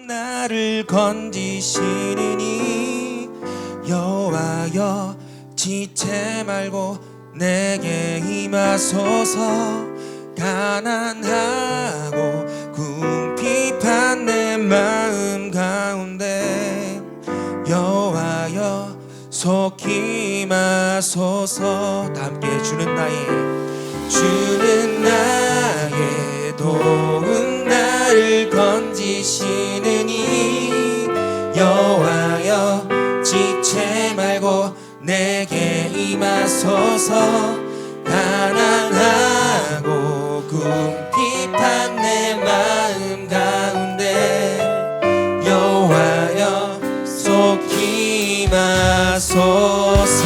나를 건지시느니 여호와여 지체 말고 내게 임하소서. 가난하고 궁핍한 내 마음 가운데 여호와여 속히 임하소서. 다 함께 주는 나의 도움 나를 건지시느니 여호와여 지체 말고 내게 임하소서. 가난하고 궁핍한 내 마음 가운데 여호와여 속히 임하소서.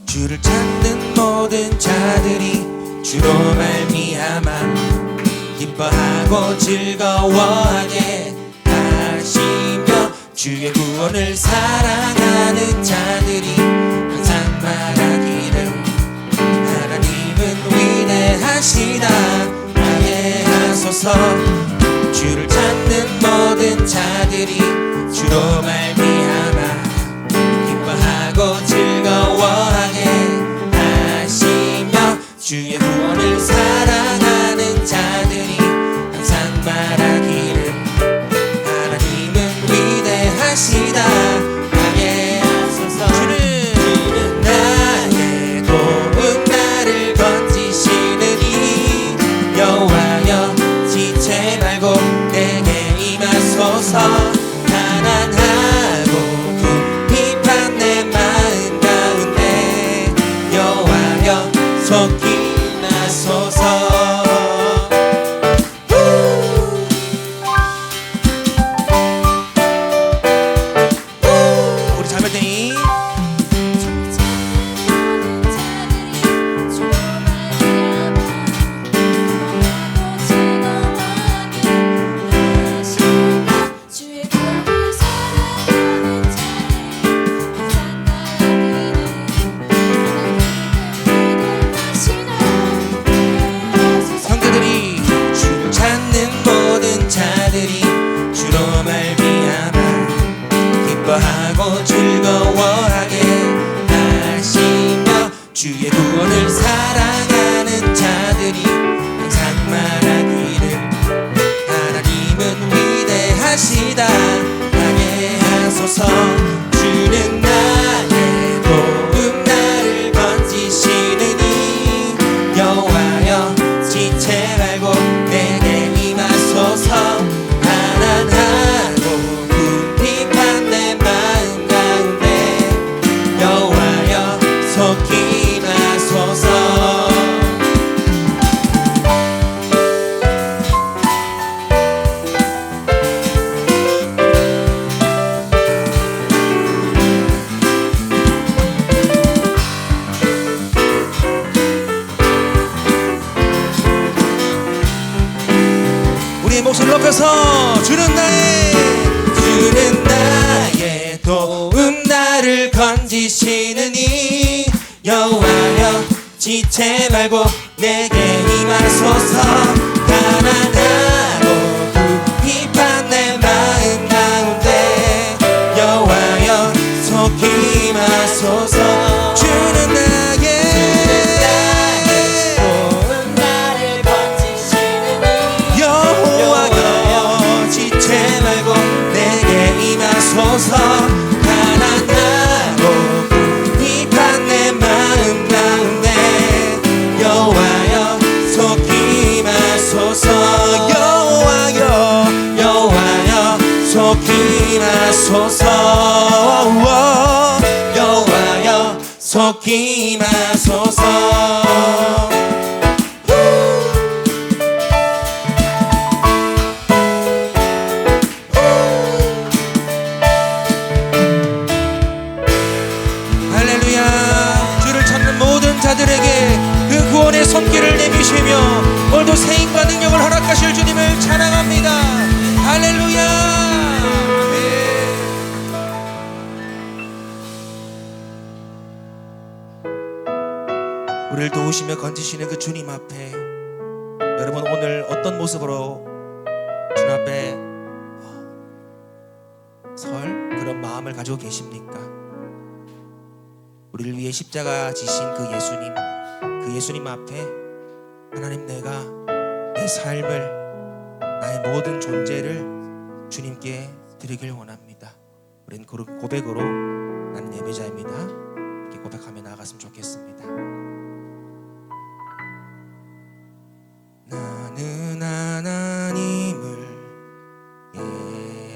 주를 찾는 모든 자들이 주로 말미암아 기뻐하고 즐거워하게 하시며 주의 구원을 사랑하는 자들이 항상 말하기를 하나님은 위대하시다 하게 하소서. 주를 찾는 모든 자들이 주로 말미암아 기뻐하고 즐거워하게 하시며 주의 구원을 사랑하는 자들이 항상 말하기를 하나님은 위대하시다 하게 하소서. 주는 나의 도움 나를 건지시느니 여호와여 지체 말고 내게 임하소서. 가난하고 궁핍한 내 마음 가운데 여호와여 속히 임하소서. 우리 자매들이 성도들이 주를 찾는 모든 자들이 주로 말미암아 기뻐하고 즐거워하게 하시며 주의 구원을 사랑하는 자들이 항상 말하기를 하나님은 위대하시다 하게 하소서. 주는 나의 도움 나를 건지시느니 여호와여 지체 말고 내게 임하소서. 가난하고 궁핍한 내 마음 가운데 여호와여 속히 임하소서. 우리의 목소리 높여서 주는 나의 도움 나를 건지시느니 여호와여 지체 말고 내게 임하소서. 가난하고 궁핍한 내 마음 가운데 여호와여 속히 임하소서. 주는 나의 도움 나를 건지시느니 여호와여 지체 말고 내게 임하소서. 가난하고 궁핍한 내 마음 가운데 여호와여 속히 임하소서. 여호와여 속히 임하소서. 여호와여 속히 임하소서. 주를 찾는 모든 자들에게 그 구원의 손길을 내미시며 오늘도 세임과 능력을 허락하실 주님을 찬양합니다. 할렐루야. 아멘. 우리를 도우시며 건지시는 그 주님 앞에 여러분 오늘 어떤 모습으로 주님 앞에 설 그런 마음을 가지고 계십니까? 우리를 위해 십자가 지신 그 예수님 앞에 하나님 내가 내 삶을 나의 모든 존재를 주님께 드리길 원합니다. 우리는 고백으로 나는 예배자입니다 이렇게 고백하며 나아갔으면 좋겠습니다. 나는 하나님을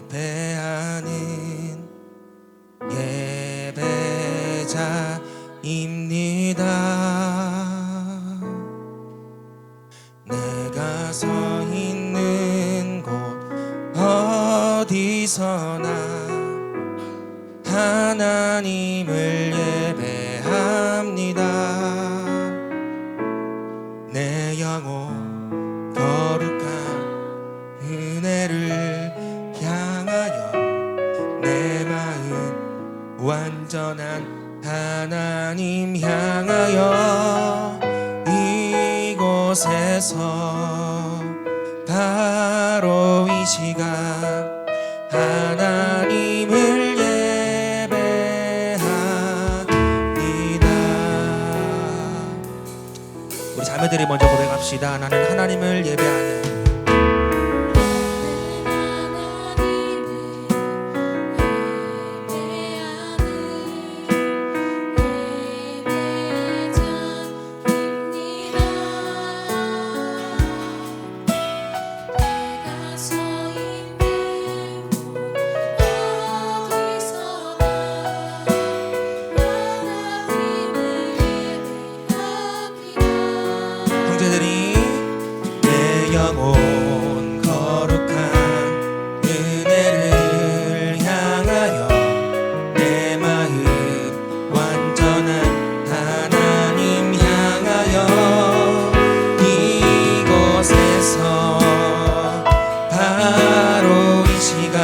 예배하는 예배자입니다. 내가 서 있는 곳 어디서나 하나님을 예배합니다. 내 영혼 거룩한 은혜를 향하여 내 마음 완전한 하나님 향하여 이곳에서 바로 이 시간 하나님을 예배합니다. 우리 자매들이 먼저 고백합시다. 나는 하나님을 예배하는 형제들이 내 영혼 거룩한 은혜를 향하여 내 마음 완전한 하나님 향하여 이곳에서 바로 이 시간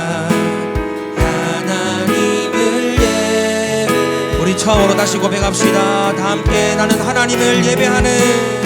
하나님을 예배. 우리 처음으로 다시 고백합시다. 다 함께 나는 하나님을 예배하는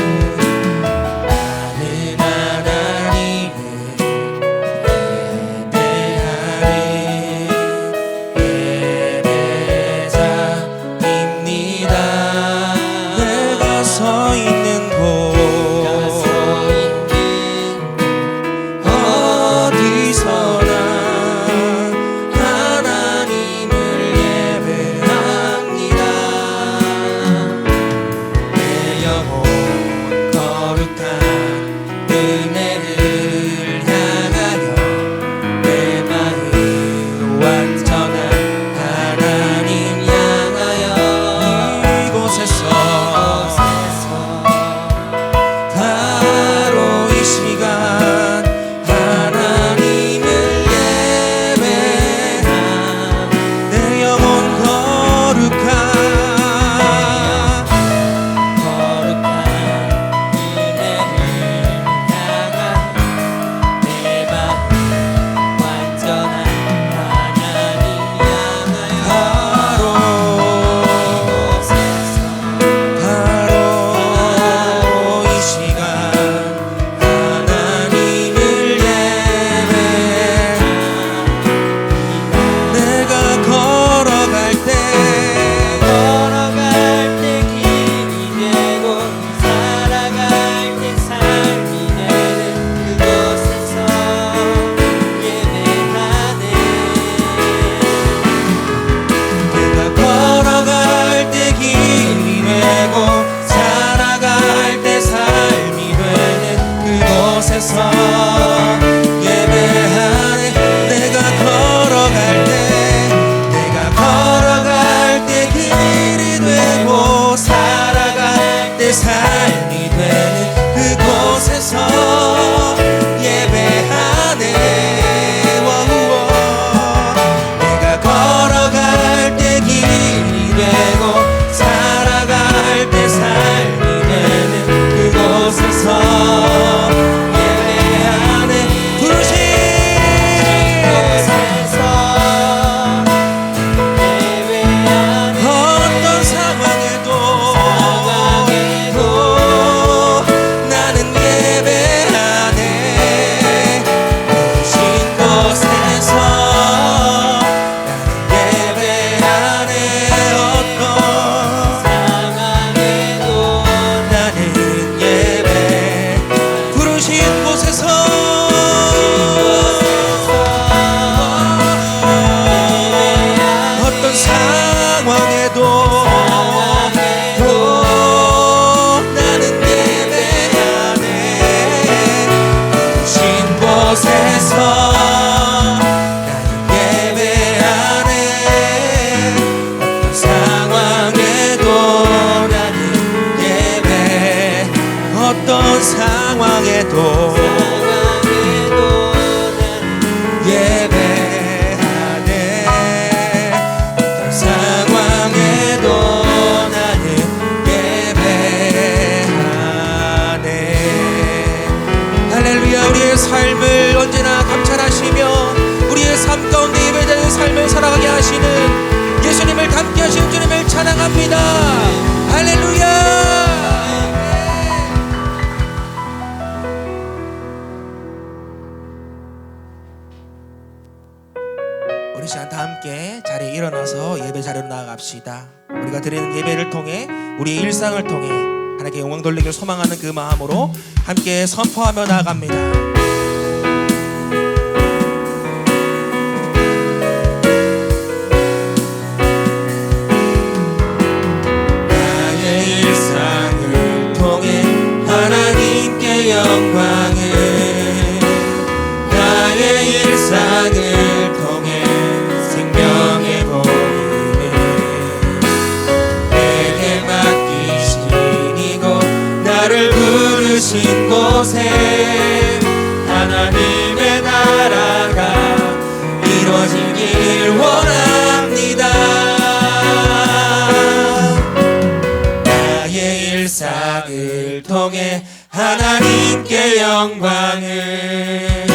상황에도 나는 예배하네. 부르신 곳에서 나는 예배하네. 어떤 상황에도 나는 예배, 어떤 상황에도 예배하네. 어떤 상황에도 나는 예배하네. 할렐루야. 우리의 삶을 언제나 감찰하시며 우리의 삶 가운데 예배자의 삶을 살아가게 하시는 예수님을 닮게 하시는 주님을 찬양합니다. 할렐루야. 우리 시간 다 함께 자리에 일어나서 예배 자리로 나아갑시다. 우리가 드리는 예배를 통해 우리의 일상을 통해 하나님께 영광 돌리기를 소망하는 그 마음으로 함께 선포하며 나아갑니다. 나의 일상을 통해 하나님께 영광을, 나의 일상을 통해 생명의 복음을 내게 맡기신 이곳, 나를 부르신 곳에 하나님의 나라가 이루어지길 원합니다. 나의 일상을 통해 하나님께 영광을,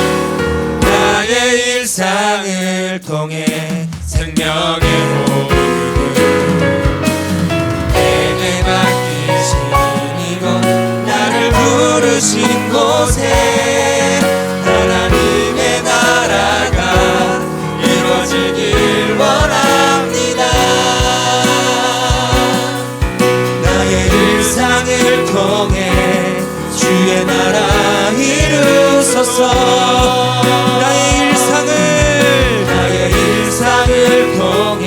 나의 일상을 통해 생명의 복음을 내게 맡기신 이곳, 나를 부르신 곳에 하나님의 나라가 이루어지길 원합니다. 나의 일상을 통해 주의 나라 이루소서. 나의 일상을 통해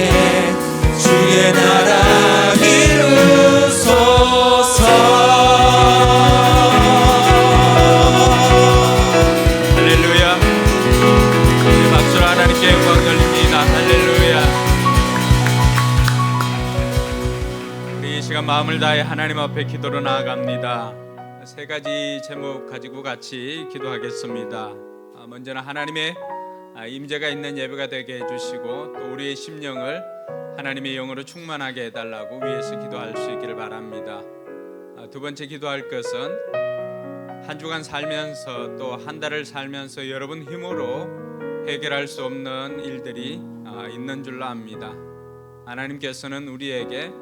주의 나라 이루소서. 할렐루야. 우리 박수로 하나님께 영광 돌립니다. 할렐루야. 우리 이 시간 마음을 다해 하나님 앞에 기도로 나아갑니다. 세 가지 제목 가지고 같이 기도하겠습니다. 먼저는 하나님의 임재가 있는 예배가 되게 해주시고 또 우리의 심령을 하나님의 영으로 충만하게 해달라고 위에서 기도할 수 있기를 바랍니다. 두 번째 기도할 것은 한 주간 살면서 또 한 달을 살면서 여러분 힘으로 해결할 수 없는 일들이 있는 줄로 압니다. 하나님께서는 우리에게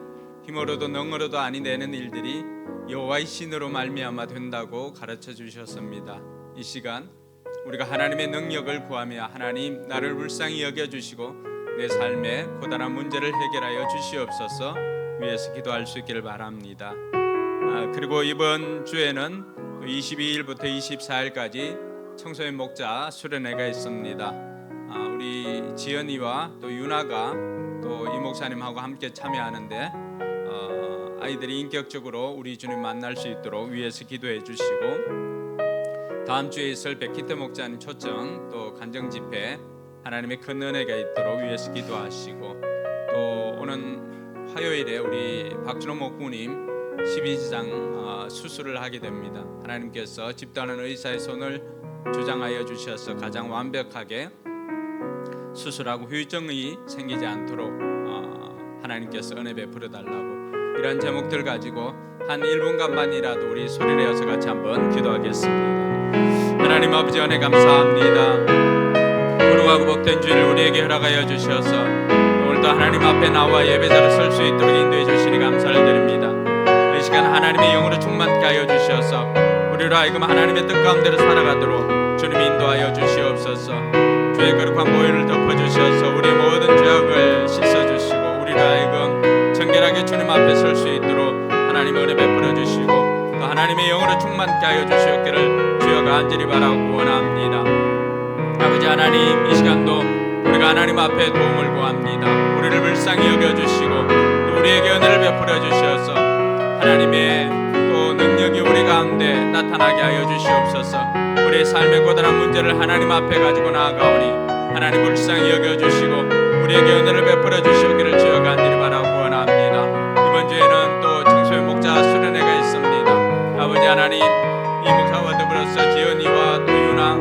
힘으로도 능으로도 아니 되는 일들이 여호와의 신으로 말미암아 된다고 가르쳐 주셨습니다. 이 시간 우리가 하나님의 능력을 구하며 하나님 나를 불쌍히 여겨주시고 내 삶의 고단한 문제를 해결하여 주시옵소서 위에서 기도할 수 있기를 바랍니다. 그리고 이번 주에는 22일부터 24일까지 청소년 목자 수련회가 있습니다. 우리 지연이와 또 유나가 또 이 목사님하고 함께 참여하는데 아이들이 인격적으로 우리 주님 만날 수 있도록 위에서 기도해 주시고 다음 주에 있을 백희태 목사님 초청 또 간정 집회 하나님의 큰 은혜가 있도록 위에서 기도하시고 또 오는 화요일에 우리 박준호 목부님 12지장 수술을 하게 됩니다. 하나님께서 집도하는 의사의 손을 주장하여 주셔서 가장 완벽하게 수술하고 후유증이 생기지 않도록 하나님께서 은혜 베풀어 달라고 이런 제목들 가지고 한 1분간만이라도 우리 소리를 내어서 같이 한번 기도하겠습니다. 하나님 아버지 은혜 감사합니다. 거룩하고 복된 주일을 우리에게 허락하여 주셔서 오늘도 하나님 앞에 나와 예배자로 설 수 있도록 인도해 주시니 감사를 드립니다. 이 시간 하나님의 영으로 충만케 하여 주셔서 우리로 하여금 하나님의 뜻 가운데로 살아가도록 주님 인도하여 주시옵소서. 주의 거룩한 보혈을 덮어주셔서 우리의 모든 죄악을 씻어주시고 우리로 하여금 정결하게 주님 앞에 설 수 있도록 하나님 은혜 베풀어 주시고 또 하나님의 영으로 충만케 하여 주시옵기를 주여 간절히 바라고 원합니다. 아버지 하나님 이 시간도 우리가 하나님 앞에 도움을 구합니다. 우리를 불쌍히 여겨주시고 또 우리에게 은혜를 베풀어 주시어서 하나님의 또 능력이 우리 가운데 나타나게 하여 주시옵소서. 우리의 삶의 고단한 문제를 하나님 앞에 가지고 나아가오니 하나님 불쌍히 여겨주시고 우리에게 은혜를 베풀어 주시기를 주여 간절히 바라고 원합니다. 이번 주에는 또 청소년 목자 수련회가 있습니다. 아버지 하나님, 이 목사와 더불어서 지연이와 또 유나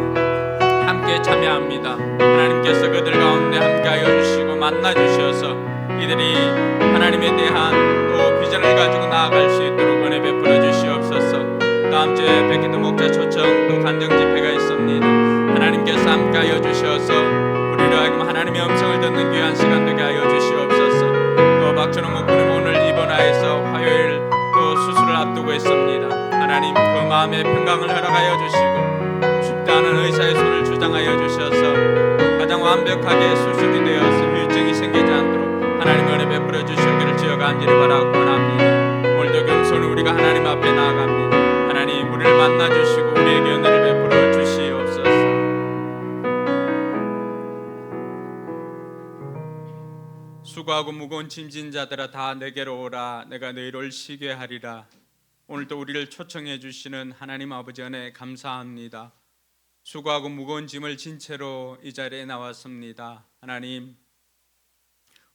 함께 참여합니다. 하나님께서 그들 가운데 함께하여 주시고 만나 주셔서 이들이 하나님에 대한 또 비전을 가지고 나아갈 수 있도록 은혜 베풀어 주시옵소서. 다음 주에 백희도 목자 초청 또 간정 집회가 있습니다. 하나님께서 함께하여 주셔서 우리로 하여금 하나님의 음성을 듣는 귀한 시간 되게 하여 주시옵소서. 또 박준호 목사님 오늘 입원하여서 화요일 또 수술을 앞두고 있습니다. 하나님 그 마음의 평강을 허락하여 주시고 쉽지 않은 의사의 손을 주장하여 주셔서 가장 완벽하게 수술이 되어서 후유증이 생기지 않도록 하나님 은혜 베풀어 주시기를 주여 간절히 바라고 원합니다. 오늘도 겸손히 우리가 하나님 앞에 나아갑니다. 하나님 우리를 만나 주시고 우리에게 은혜를 베풀어 주시옵소서. 수고하고 무거운 짐진 자들아 다 내게로 오라. 내가 너희를 쉬게 하리라. 오늘도 우리를 초청해 주시는 하나님 아버지 은혜 감사합니다. 수고하고 무거운 짐을 진 채로 이 자리에 나왔습니다. 하나님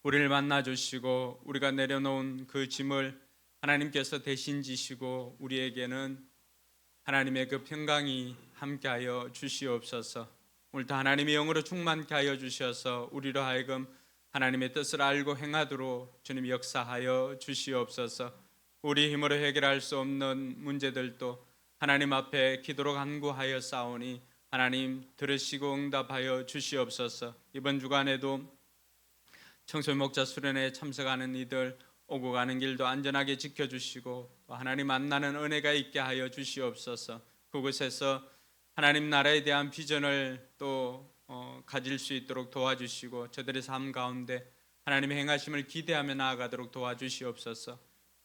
우리를 만나 주시고 우리가 내려놓은 그 짐을 하나님께서 대신 지시고 우리에게는 하나님의 그 평강이 함께하여 주시옵소서. 오늘도 하나님의 영으로 충만케 하여 주셔서 우리로 하여금 하나님의 뜻을 알고 행하도록 주님 역사하여 주시옵소서. 우리 힘으로 해결할 수 없는 문제들도 하나님 앞에 기도로 간구하여 싸우니 하나님 들으시고 응답하여 주시옵소서. 이번 주간에도 청소년 목자 수련회에 참석하는 이들 오고 가는 길도 안전하게 지켜주시고 하나님 만나는 은혜가 있게 하여 주시옵소서. 그곳에서 하나님 나라에 대한 비전을 또 가질 수 있도록 도와주시고 저들의 삶 가운데 하나님의 행하심을 기대하며 나아가도록 도와주시옵소서.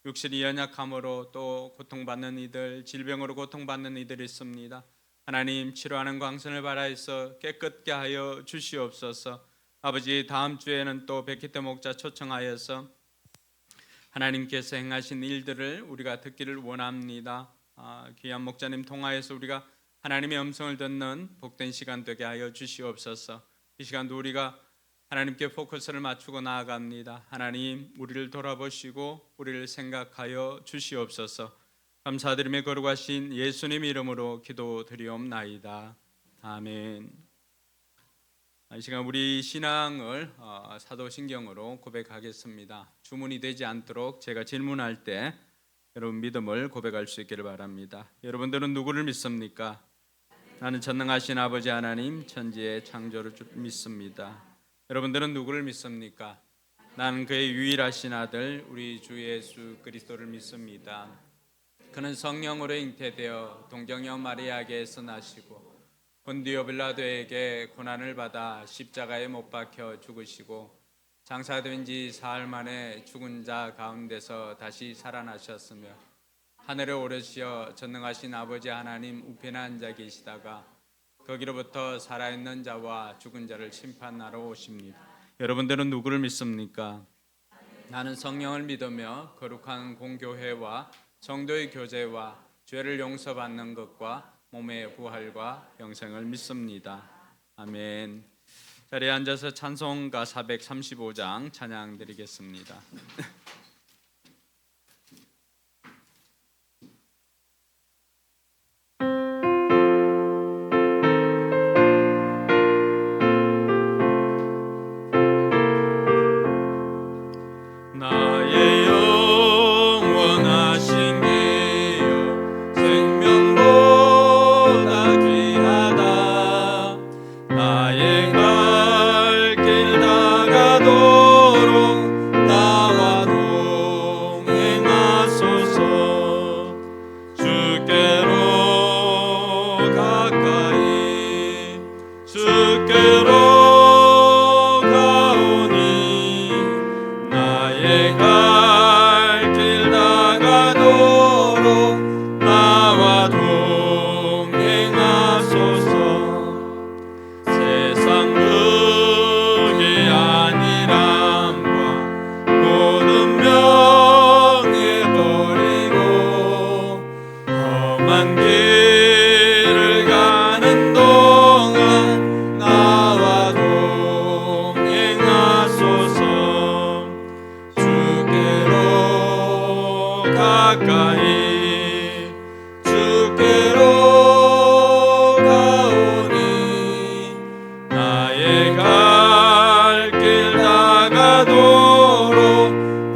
육신이 연약함으로 또 고통받는 이들, 질병으로 고통받는 이들이 있습니다. 하나님 치료하는 광선을 발하여서 깨끗게 하여 주시옵소서. 아버지 다음 주에는 또 백희태 목자 초청하여서 하나님께서 행하신 일들을 우리가 듣기를 원합니다. 귀한 목자님 통하여서 우리가 하나님의 음성을 듣는 복된 시간 되게 하여 주시옵소서. 이 시간도 우리가 하나님께 포커스를 맞추고 나아갑니다. 하나님 우리를 돌아보시고 우리를 생각하여 주시옵소서. 감사드리며 거룩하신 예수님 이름으로 기도드리옵나이다. 아멘. 이 시간 우리 신앙을 사도신경으로 고백하겠습니다. 주문이 되지 않도록 제가 질문할 때 여러분 믿음을 고백할 수 있기를 바랍니다. 여러분들은 누구를 믿습니까? 나는 전능하신 아버지 하나님 천지의 창조를 믿습니다. 여러분들은 누구를 믿습니까? 나는 그의 유일하신 아들 우리 주 예수 그리스도를 믿습니다. 그는 성령으로 잉태되어 동정녀 마리아에게서 나시고 본디오 빌라도에게 고난을 받아 십자가에 못 박혀 죽으시고 장사된 지 사흘 만에 죽은 자 가운데서 다시 살아나셨으며 하늘에 오르시어 전능하신 아버지 하나님 우편에 앉아 계시다가 거기로부터 살아있는 자와 죽은 자를 심판하러 오십니다. 여러분들은 누구를 믿습니까? 나는 성령을 믿으며 거룩한 공교회와 성도의 교제와 죄를 용서받는 것과 몸의 부활과 영생을 믿습니다. 아멘. 자리에 앉아서 찬송가 435장 찬양 드리겠습니다. 나의 영원하신 기요 생명보다 귀하다. 나의 갈 길 다가도록 나와 동행하소서. 주께로 가까이 주께로 가오니 나의 가까이 주께로 가오니 나의 갈 길 나가도록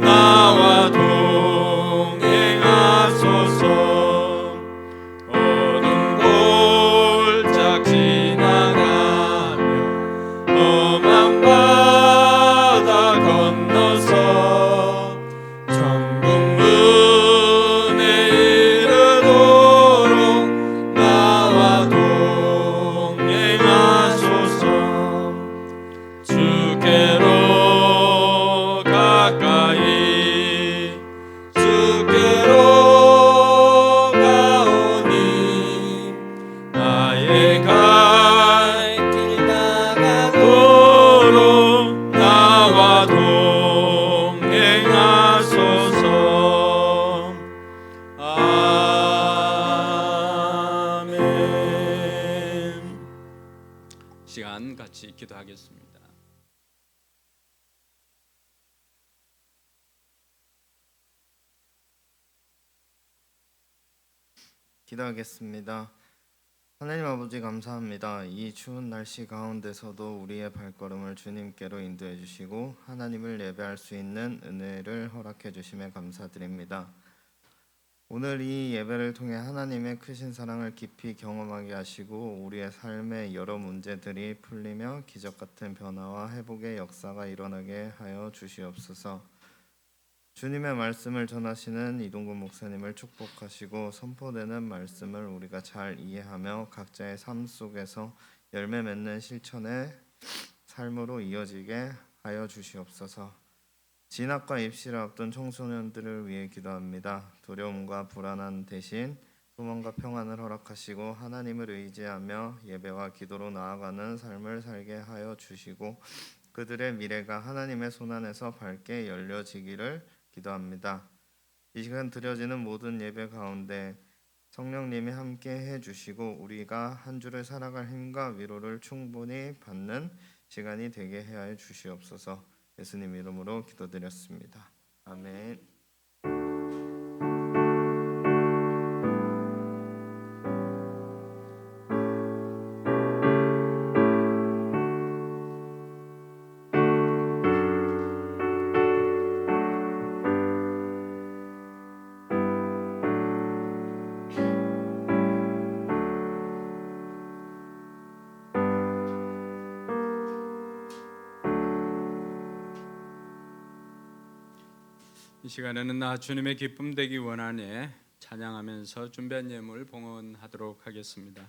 나와 동행하소서. 어두운 골짝 지나가며 험한 바다 건너서 천국 문에 이르도록 나와 동행하소서. 주께로 가까이 주께로 가오니 나의 갈 길 나가도록 나와 동행하소서. 아멘. 시간 같이 기도하겠습니다. 기도하겠습니다. 하나님 아버지 감사합니다. 이 추운 날씨 가운데서도 우리의 발걸음을 주님께로 인도해 주시고 하나님을 예배할 수 있는 은혜를 허락해 주심에 감사드립니다. 오늘 이 예배를 통해 하나님의 크신 사랑을 깊이 경험하게 하시고 우리의 삶의 여러 문제들이 풀리며 기적 같은 변화와 회복의 역사가 일어나게 하여 주시옵소서. 주님의 말씀을 전하시는 이동근 목사님을 축복하시고 선포되는 말씀을 우리가 잘 이해하며 각자의 삶 속에서 열매 맺는 실천의 삶으로 이어지게 하여 주시옵소서. 진학과 입시를 앞둔 청소년들을 위해 기도합니다. 두려움과 불안한 대신 소망과 평안을 허락하시고 하나님을 의지하며 예배와 기도로 나아가는 삶을 살게 하여 주시고 그들의 미래가 하나님의 손안에서 밝게 열려지기를 기도합니다. 이 시간 드려지는 모든 예배 가운데 성령님이 함께 해주시고 우리가 한 주를 살아갈 힘과 위로를 충분히 받는 시간이 되게 해 주시옵소서. 예수님 이름으로 기도드렸습니다. 아멘. 이 시간에는 나 주님의 기쁨 되기 원하네 찬양하면서 준비한 예물 봉헌하도록 하겠습니다.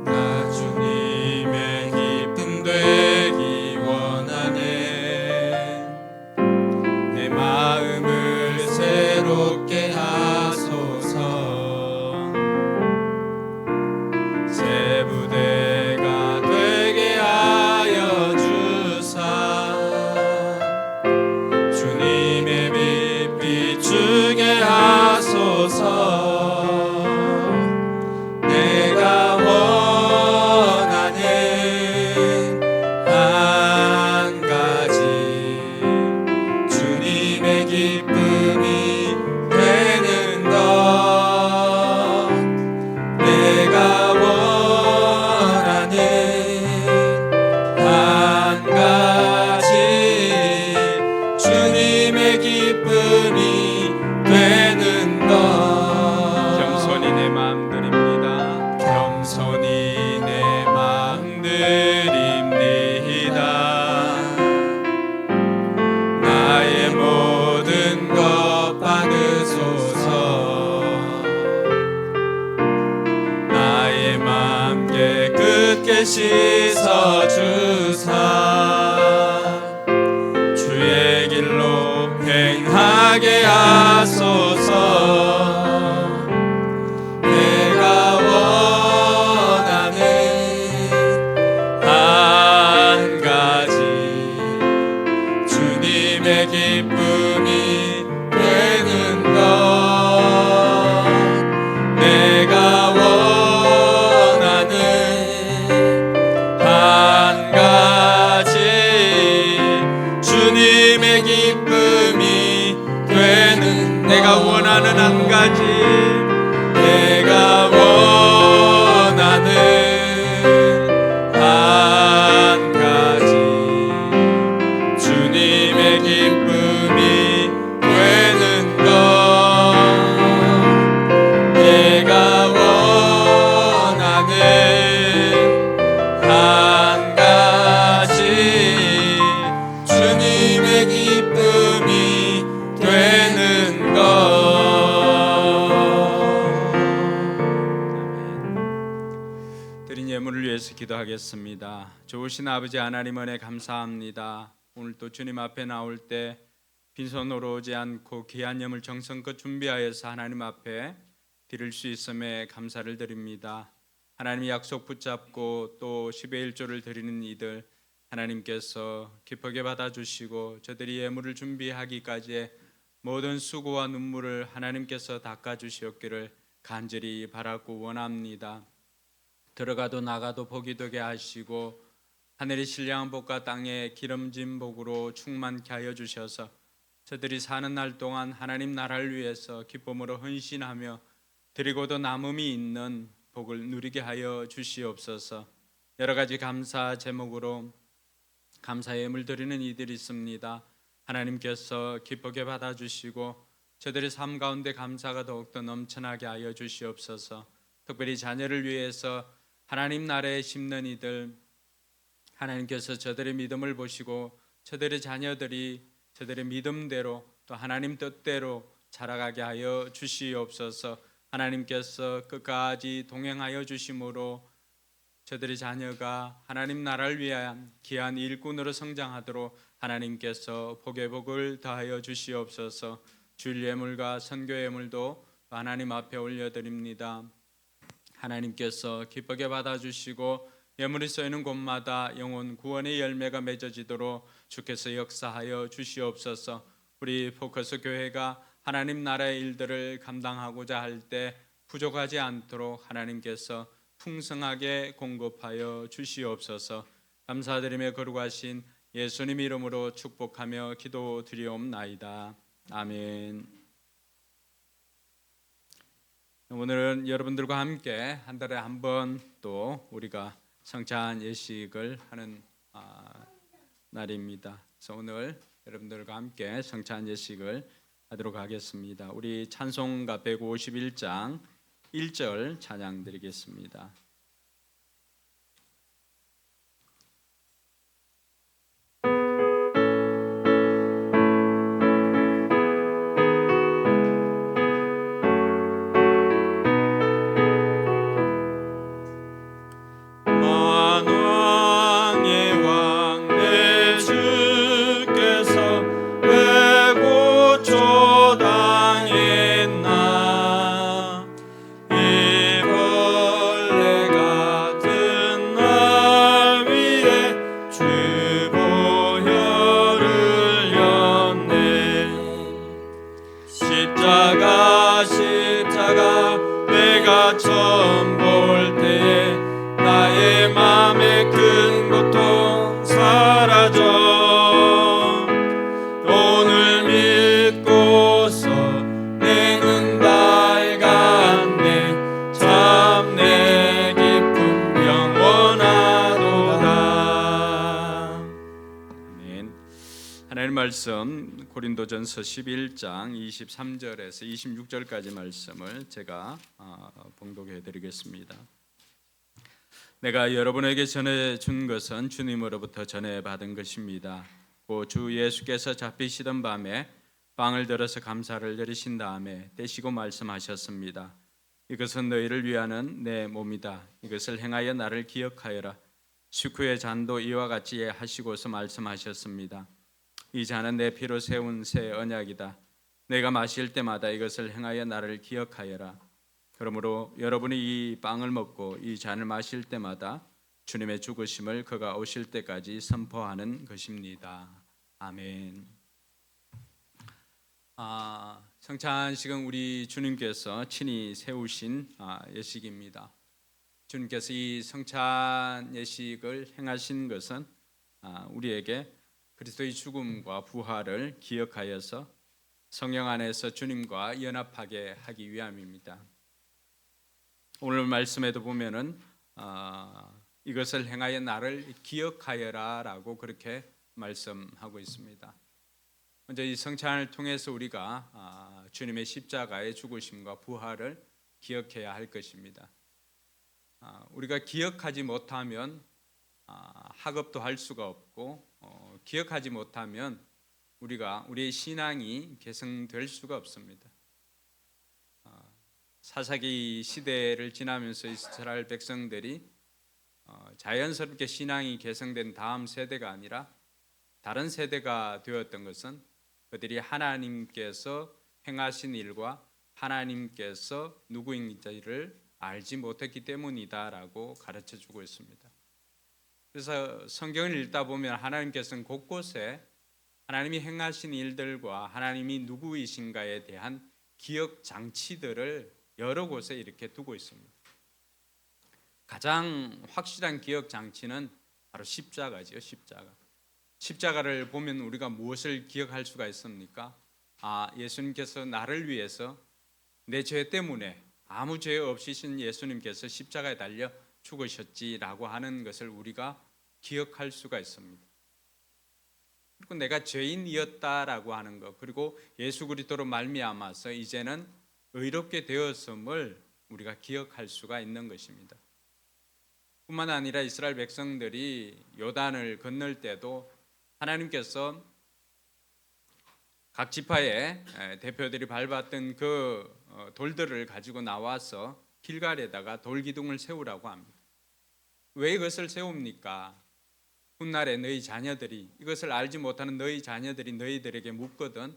나 주님의 기쁨 되기 원하네. 내 마음을 새롭게 하소서. 새 부대가 되게 하여 주사. 주님의 빛 비추게 하소서. 내가 원하는 한 가지 주님의 기쁨이 되는 것. 내가 원하는 한 가지 주님의 기쁨이 되는 것. 겸손히 내 마음 드립니다. 겸손히 내 마음 드립니다. 나의 모든 것 받으소서. 나의 마음 깨끗게 씻어 주사. 주의 길로 행하게 하소서. 내가 원하는 한 가지 주님의 기쁨이 되는 것. 내가 원하는 한 가지 내가 원하는 한 가지 주님의 기쁨이 되는 것 내가 원하는 한 가지 주님의 기쁨이 되는 것 드린 예물을 위해서 기도하겠습니다. 좋으신 아버지 하나님 은혜 감사합니다. 오늘 또 주님 앞에 나올 때 빈손으로 오지 않고 귀한 예물 정성껏 준비하여서 하나님 앞에 드릴 수 있음에 감사를 드립니다. 하나님이 약속 붙잡고 또 10의 1조를 드리는 이들 하나님께서 기쁘게 받아주시고 저들이 예물을 준비하기까지의 모든 수고와 눈물을 하나님께서 닦아주시옵기를 간절히 바라고 원합니다. 들어가도 나가도 복이 되게 하시고 하늘의 신령한 복과 땅의 기름진 복으로 충만케 하여 주셔서 저들이 사는 날 동안 하나님 나라를 위해서 기쁨으로 헌신하며 드리고도 남음이 있는 복을 누리게 하여 주시옵소서. 여러 가지 감사 제목으로 감사 예물 드리는 이들이 있습니다. 하나님께서 기쁘게 받아주시고 저들의 삶 가운데 감사가 더욱더 넘쳐나게 하여 주시옵소서. 특별히 자녀를 위해서 하나님 나라에 심는 이들 하나님께서 저들의 믿음을 보시고 저들의 자녀들이 저들의 믿음대로 또 하나님 뜻대로 자라가게 하여 주시옵소서. 하나님께서 끝까지 동행하여 주심으로 저들의 자녀가 하나님 나라를 위한 귀한 일꾼으로 성장하도록 하나님께서 복의 복을 더하여 주시옵소서. 주일 예물과 선교 예물도 하나님 앞에 올려드립니다. 하나님께서 기쁘게 받아주시고 예물이 쏘이는 곳마다 영혼 구원의 열매가 맺어지도록 주께서 역사하여 주시옵소서. 우리 포커스 교회가 하나님 나라의 일들을 감당하고자 할 때 부족하지 않도록 하나님께서 풍성하게 공급하여 주시옵소서. 감사드리며 거룩하신 예수님 이름으로 축복하며 기도드리옵나이다. 아멘. 오늘은 여러분들과 함께 한 달에 한 번 또 우리가 성찬 예식을 하는 날입니다. 그래서 오늘 여러분들과 함께 성찬 예식을 하도록 하겠습니다. 우리 찬송가 151장 1절 찬양 드리겠습니다. 만왕의 왕 내 주께서 왜 고초당했나 이 벌레 같은 날 위에 주 보혈을 였네. 십자가 내가 처음 볼 때에 나의 맘에 큰 고통 사라져 오늘 믿고서 내 눈 밝았네. 참 내 기쁨 영원하도다. 아멘. 하나님 말씀 고린도전서 11장 23절에서 26절까지 말씀을 제가 봉독해 드리겠습니다. 내가 여러분에게 전해준 것은 주님으로부터 전해받은 것입니다. 곧 주 예수께서 잡히시던 밤에 빵을 들어서 감사를 드리신 다음에 떼시고 말씀하셨습니다. 이것은 너희를 위하는 내 몸이다. 이것을 행하여 나를 기억하여라. 식후의 잔도 이와 같이 하시고서 말씀하셨습니다. 이 잔은 내 피로 세운 새 언약이다. 내가 마실 때마다 이것을 행하여 나를 기억하여라. 그러므로 여러분이 이 빵을 먹고 이 잔을 마실 때마다 주님의 죽으심을 그가 오실 때까지 선포하는 것입니다. 아멘. 성찬식은 우리 주님께서 친히 세우신 예식입니다. 주님께서 이 성찬 예식을 행하신 것은 우리에게 그리스도의 죽음과 부활을 기억하여서 성령 안에서 주님과 연합하게 하기 위함입니다. 오늘 말씀에도 보면은 이것을 행하여 나를 기억하여라라고 그렇게 말씀하고 있습니다. 먼저 이 성찬을 통해서 우리가 주님의 십자가의 죽으심과 부활을 기억해야 할 것입니다. 우리가 기억하지 못하면 학업도 할 수가 없고 기억하지 못하면 우리의 신앙이 개성될 수가 없습니다. 사사기 시대를 지나면서 이스라엘 백성들이 자연스럽게 신앙이 개성된 다음 세대가 아니라 다른 세대가 되었던 것은 그들이 하나님께서 행하신 일과 하나님께서 누구인지를 알지 못했기 때문이다라고 가르쳐 주고 있습니다. 그래서 성경을 읽다 보면 하나님께서는 곳곳에 하나님이 행하신 일들과 하나님이 누구이신가에 대한 기억 장치들을 여러 곳에 이렇게 두고 있습니다. 가장 확실한 기억 장치는 바로 십자가지요, 십자가. 십자가를 보면 우리가 무엇을 기억할 수가 있습니까? 예수님께서 나를 위해서 내 죄 때문에 아무 죄 없이신 예수님께서 십자가에 달려 죽으셨지라고 하는 것을 우리가 기억할 수가 있습니다. 그리고 내가 죄인이었다라고 하는 것, 그리고 예수 그리스도로 말미암아서 이제는 의롭게 되었음을 우리가 기억할 수가 있는 것입니다. 뿐만 아니라 이스라엘 백성들이 요단을 건널 때도 하나님께서 각 지파의 대표들이 밟았던 그 돌들을 가지고 나와서 길갈에다가 돌기둥을 세우라고 합니다. 왜 이것을 세웁니까? 훗날에 너희 자녀들이, 이것을 알지 못하는 너희 자녀들이 너희들에게 묻거든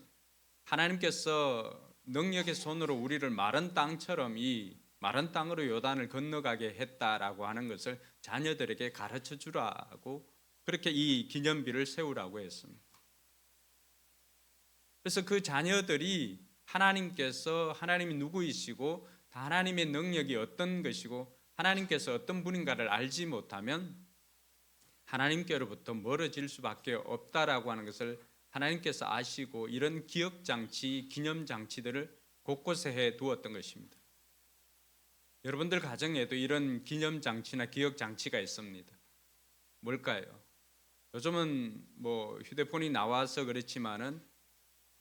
하나님께서 능력의 손으로 우리를 마른 땅처럼 이 마른 땅으로 요단을 건너가게 했다라고 하는 것을 자녀들에게 가르쳐 주라고 그렇게 이 기념비를 세우라고 했습니다. 그래서 그 자녀들이 하나님이 누구이시고 하나님의 능력이 어떤 것이고 하나님께서 어떤 분인가를 알지 못하면 하나님께로부터 멀어질 수밖에 없다라고 하는 것을 하나님께서 아시고 이런 기억장치, 기념장치들을 곳곳에 해 두었던 것입니다. 여러분들 가정에도 이런 기념장치나 기억장치가 있습니다. 뭘까요? 요즘은 뭐 휴대폰이 나와서 그렇지만은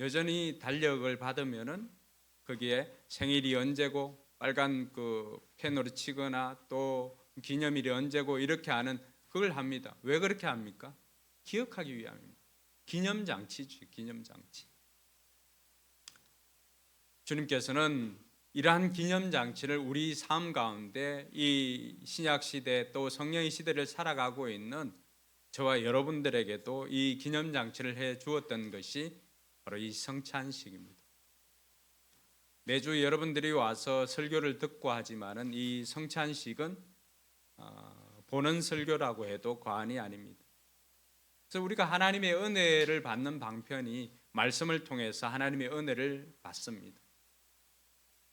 여전히 달력을 받으면은 거기에 생일이 언제고 빨간 그 펜으로 치거나 또 기념일이 언제고 이렇게 하는 그걸 합니다. 왜 그렇게 합니까? 기억하기 위함입니다. 기념장치죠, 기념장치. 주님께서는 이러한 기념장치를 우리 삶 가운데 이 신약 시대 또 성령의 시대를 살아가고 있는 저와 여러분들에게도 이 기념장치를 해 주었던 것이 바로 이 성찬식입니다. 매주 여러분들이 와서 설교를 듣고 하지만은 이 성찬식은 보는 설교라고 해도 과언이 아닙니다. 그래서 우리가 하나님의 은혜를 받는 방편이 말씀을 통해서 하나님의 은혜를 받습니다.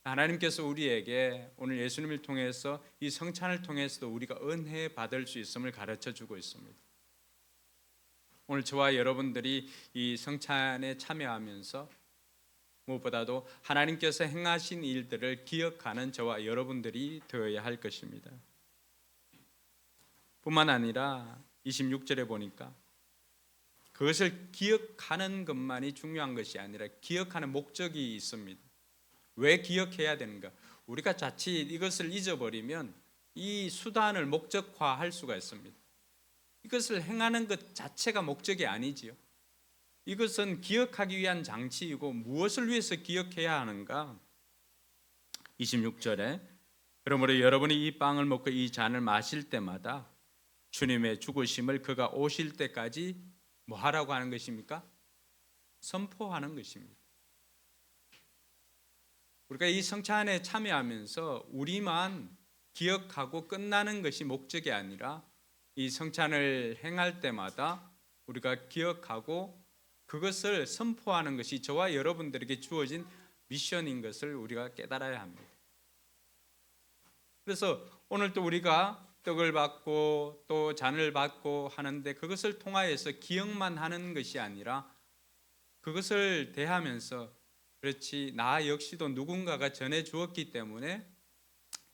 하나님께서 우리에게 오늘 예수님을 통해서 이 성찬을 통해서도 우리가 은혜 받을 수 있음을 가르쳐 주고 있습니다. 오늘 저와 여러분들이 이 성찬에 참여하면서 무엇보다도 하나님께서 행하신 일들을 기억하는 저와 여러분들이 되어야 할 것입니다. 뿐만 아니라 26절에 보니까 그것을 기억하는 것만이 중요한 것이 아니라 기억하는 목적이 있습니다. 왜 기억해야 되는가? 우리가 자칫 이것을 잊어버리면 이 수단을 목적화할 수가 있습니다. 이것을 행하는 것 자체가 목적이 아니지요. 이것은 기억하기 위한 장치이고 무엇을 위해서 기억해야 하는가? 26절에 그러므로 여러분이 이 빵을 먹고 이 잔을 마실 때마다 주님의 죽으심을 그가 오실 때까지 뭐 하라고 하는 것입니까? 선포하는 것입니다. 우리가 이 성찬에 참여하면서 우리만 기억하고 끝나는 것이 목적이 아니라 이 성찬을 행할 때마다 우리가 기억하고 그것을 선포하는 것이 저와 여러분들에게 주어진 미션인 것을 우리가 깨달아야 합니다. 그래서 오늘 또 우리가 떡을 받고 또 잔을 받고 하는데 그것을 통하여서 기억만 하는 것이 아니라 그것을 대하면서 그렇지 나 역시도 누군가가 전해 주었기 때문에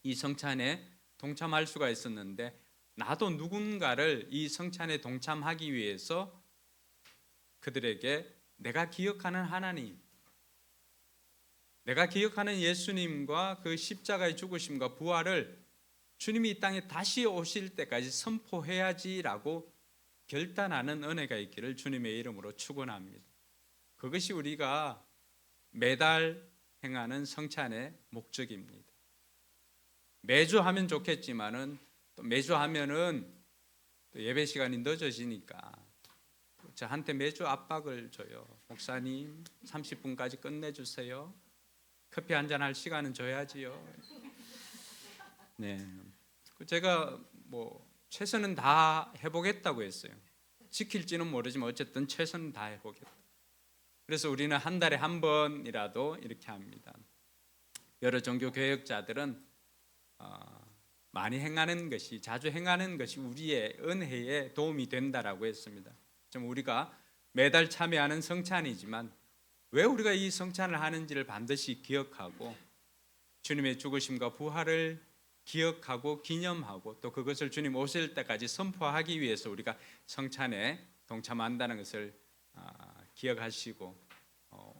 이 성찬에 동참할 수가 있었는데 나도 누군가를 이 성찬에 동참하기 위해서 그들에게 내가 기억하는 하나님, 내가 기억하는 예수님과 그 십자가의 죽으심과 부활을 주님이 이 땅에 다시 오실 때까지 선포해야지라고 결단하는 은혜가 있기를 주님의 이름으로 축원합니다. 그것이 우리가 매달 행하는 성찬의 목적입니다. 매주 하면 좋겠지만은 또 매주 하면은 또 예배 시간이 늦어지니까 저한테 매주 압박을 줘요. 목사님 30분까지 끝내주세요. 커피 한잔 할 시간은 줘야지요. 네, 제가 뭐 최선은 다 해보겠다고 했어요. 지킬지는 모르지만 어쨌든 최선은 다 해보겠다. 그래서 우리는 한 달에 한 번이라도 이렇게 합니다. 여러 종교 교역자들은 많이 행하는 것이, 자주 행하는 것이 우리의 은혜에 도움이 된다라고 했습니다. 좀 우리가 매달 참여하는 성찬이지만 왜 우리가 이 성찬을 하는지를 반드시 기억하고 주님의 죽으심과 부활을 기억하고 기념하고 또 그것을 주님 오실 때까지 선포하기 위해서 우리가 성찬에 동참한다는 것을 기억하시고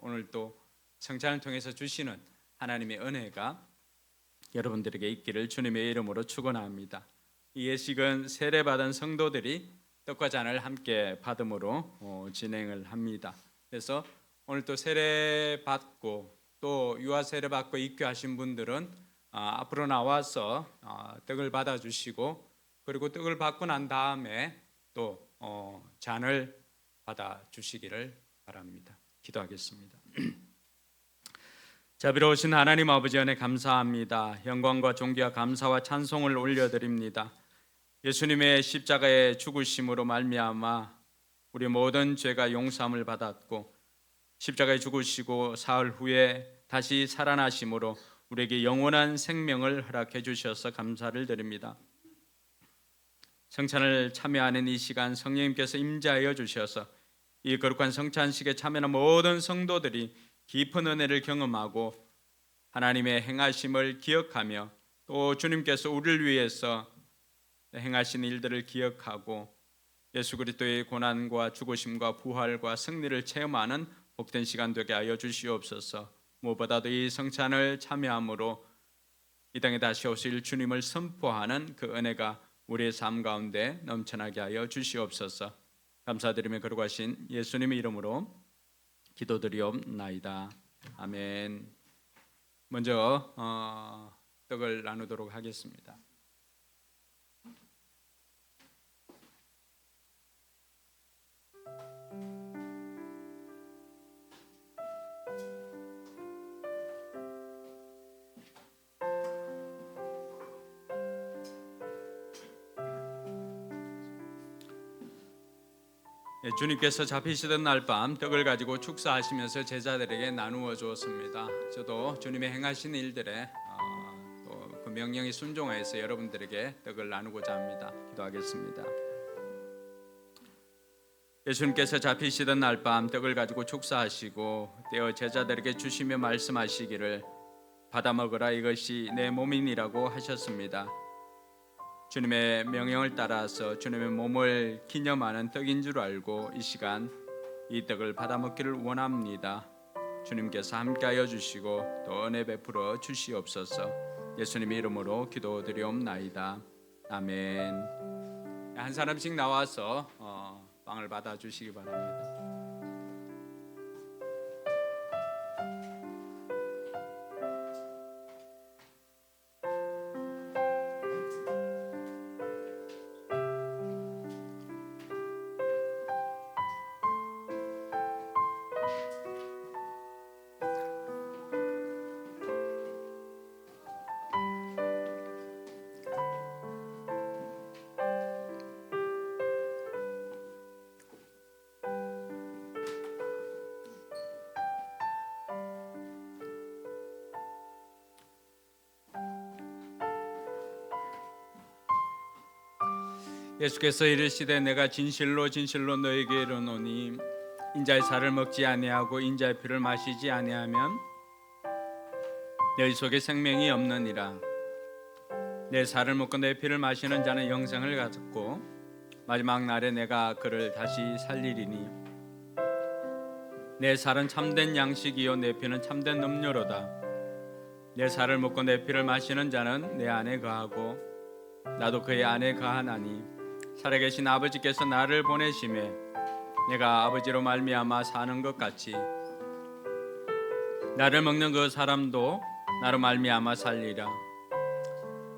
오늘 또 성찬을 통해서 주시는 하나님의 은혜가 여러분들에게 있기를 주님의 이름으로 축원합니다. 이 예식은 세례받은 성도들이 떡과 잔을 함께 받음으로 진행을 합니다. 그래서 오늘 또 세례받고 또 유아 세례받고 입교하신 분들은 앞으로 나와서 떡을 받아주시고 그리고 떡을 받고 난 다음에 또 잔을 받아주시기를 바랍니다. 기도하겠습니다. 자비로우신 하나님 아버지 은혜 감사합니다. 영광과 존귀와 감사와 찬송을 올려드립니다. 예수님의 십자가의 죽으심으로 말미암아 우리 모든 죄가 용서함을 받았고 십자가에 죽으시고 사흘 후에 다시 살아나심으로 우리에게 영원한 생명을 허락해 주셔서 감사를 드립니다. 성찬을 참여하는 이 시간 성령님께서 임재하여 주셔서 이 거룩한 성찬식에 참여하는 모든 성도들이 깊은 은혜를 경험하고 하나님의 행하심을 기억하며 또 주님께서 우리를 위해서 행하신 일들을 기억하고 예수 그리스도의 고난과 죽으심과 부활과 승리를 체험하는 복된 시간 되게 하여 주시옵소서. 무엇보다도 이 성찬을 참여함으로 이 땅에 다시 오실 주님을 선포하는 그 은혜가 우리의 삶 가운데 넘쳐나게 하여 주시옵소서. 감사드리며 거룩하신 예수님의 이름으로 기도드리옵나이다. 아멘. 먼저 떡을 나누도록 하겠습니다. 주님께서 잡히시던 날 밤 떡을 가지고 축사하시면서 제자들에게 나누어 주었습니다. 저도 주님의 행하신 일들에 또 그 명령에 순종하여서 여러분들에게 떡을 나누고자 합니다. 기도하겠습니다. 예수님께서 잡히시던 날 밤 떡을 가지고 축사하시고 떼어 제자들에게 주시며 말씀하시기를 받아 먹으라 이것이 내 몸이니라고 하셨습니다. 주님의 명령을 따라서 주님의 몸을 기념하는 떡인 줄 알고 이 시간 이 떡을 받아 먹기를 원합니다. 주님께서 함께하여 주시고 또 은혜 베풀어 주시옵소서. 예수님의 이름으로 기도드리옵나이다. 아멘. 한 사람씩 나와서 빵을 받아 주시기 바랍니다. 예수께서 이르시되 내가 진실로 진실로 너에게 이르노니 인자의 살을 먹지 아니하고 인자의 피를 마시지 아니하면 너희 속에 생명이 없느니라. 내 살을 먹고 내 피를 마시는 자는 영생을 갖고 마지막 날에 내가 그를 다시 살리리니 내 살은 참된 양식이요 내 피는 참된 음료로다. 내 살을 먹고 내 피를 마시는 자는 내 안에 거하고 나도 그의 안에 거하나니 살아계신 아버지께서 나를 보내심에 내가 아버지로 말미암아 사는 것 같이 나를 먹는 그 사람도 나로 말미암아 살리라.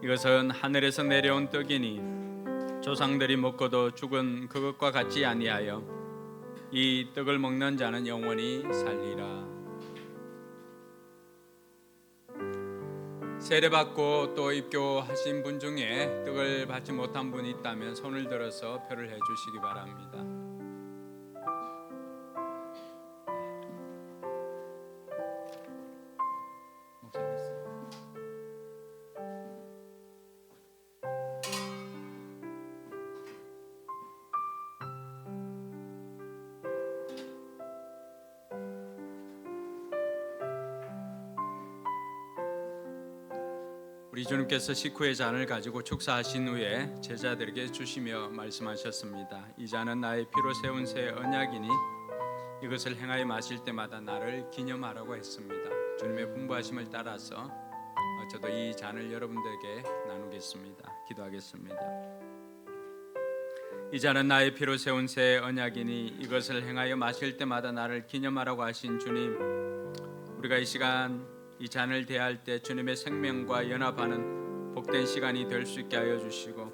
이것은 하늘에서 내려온 떡이니 조상들이 먹고도 죽은 그것과 같지 아니하여 이 떡을 먹는 자는 영원히 살리라. 세례받고 또 입교하신 분 중에 떡을 받지 못한 분이 있다면 손을 들어서 표를 해주시기 바랍니다. 우리 주님께서 식후의 잔을 가지고 축사하신 후에 제자들에게 주시며 말씀하셨습니다. 이 잔은 나의 피로 세운 새 언약이니 이것을 행하여 마실 때마다 나를 기념하라고 했습니다. 주님의 분부하심을 따라서 저도 이 잔을 여러분들에게 나누겠습니다. 기도하겠습니다. 이 잔은 나의 피로 세운 새 언약이니 이것을 행하여 마실 때마다 나를 기념하라고 하신 주님, 우리가 이 시간 이 잔을 대할 때 주님의 생명과 연합하는 복된 시간이 될 수 있게 하여 주시고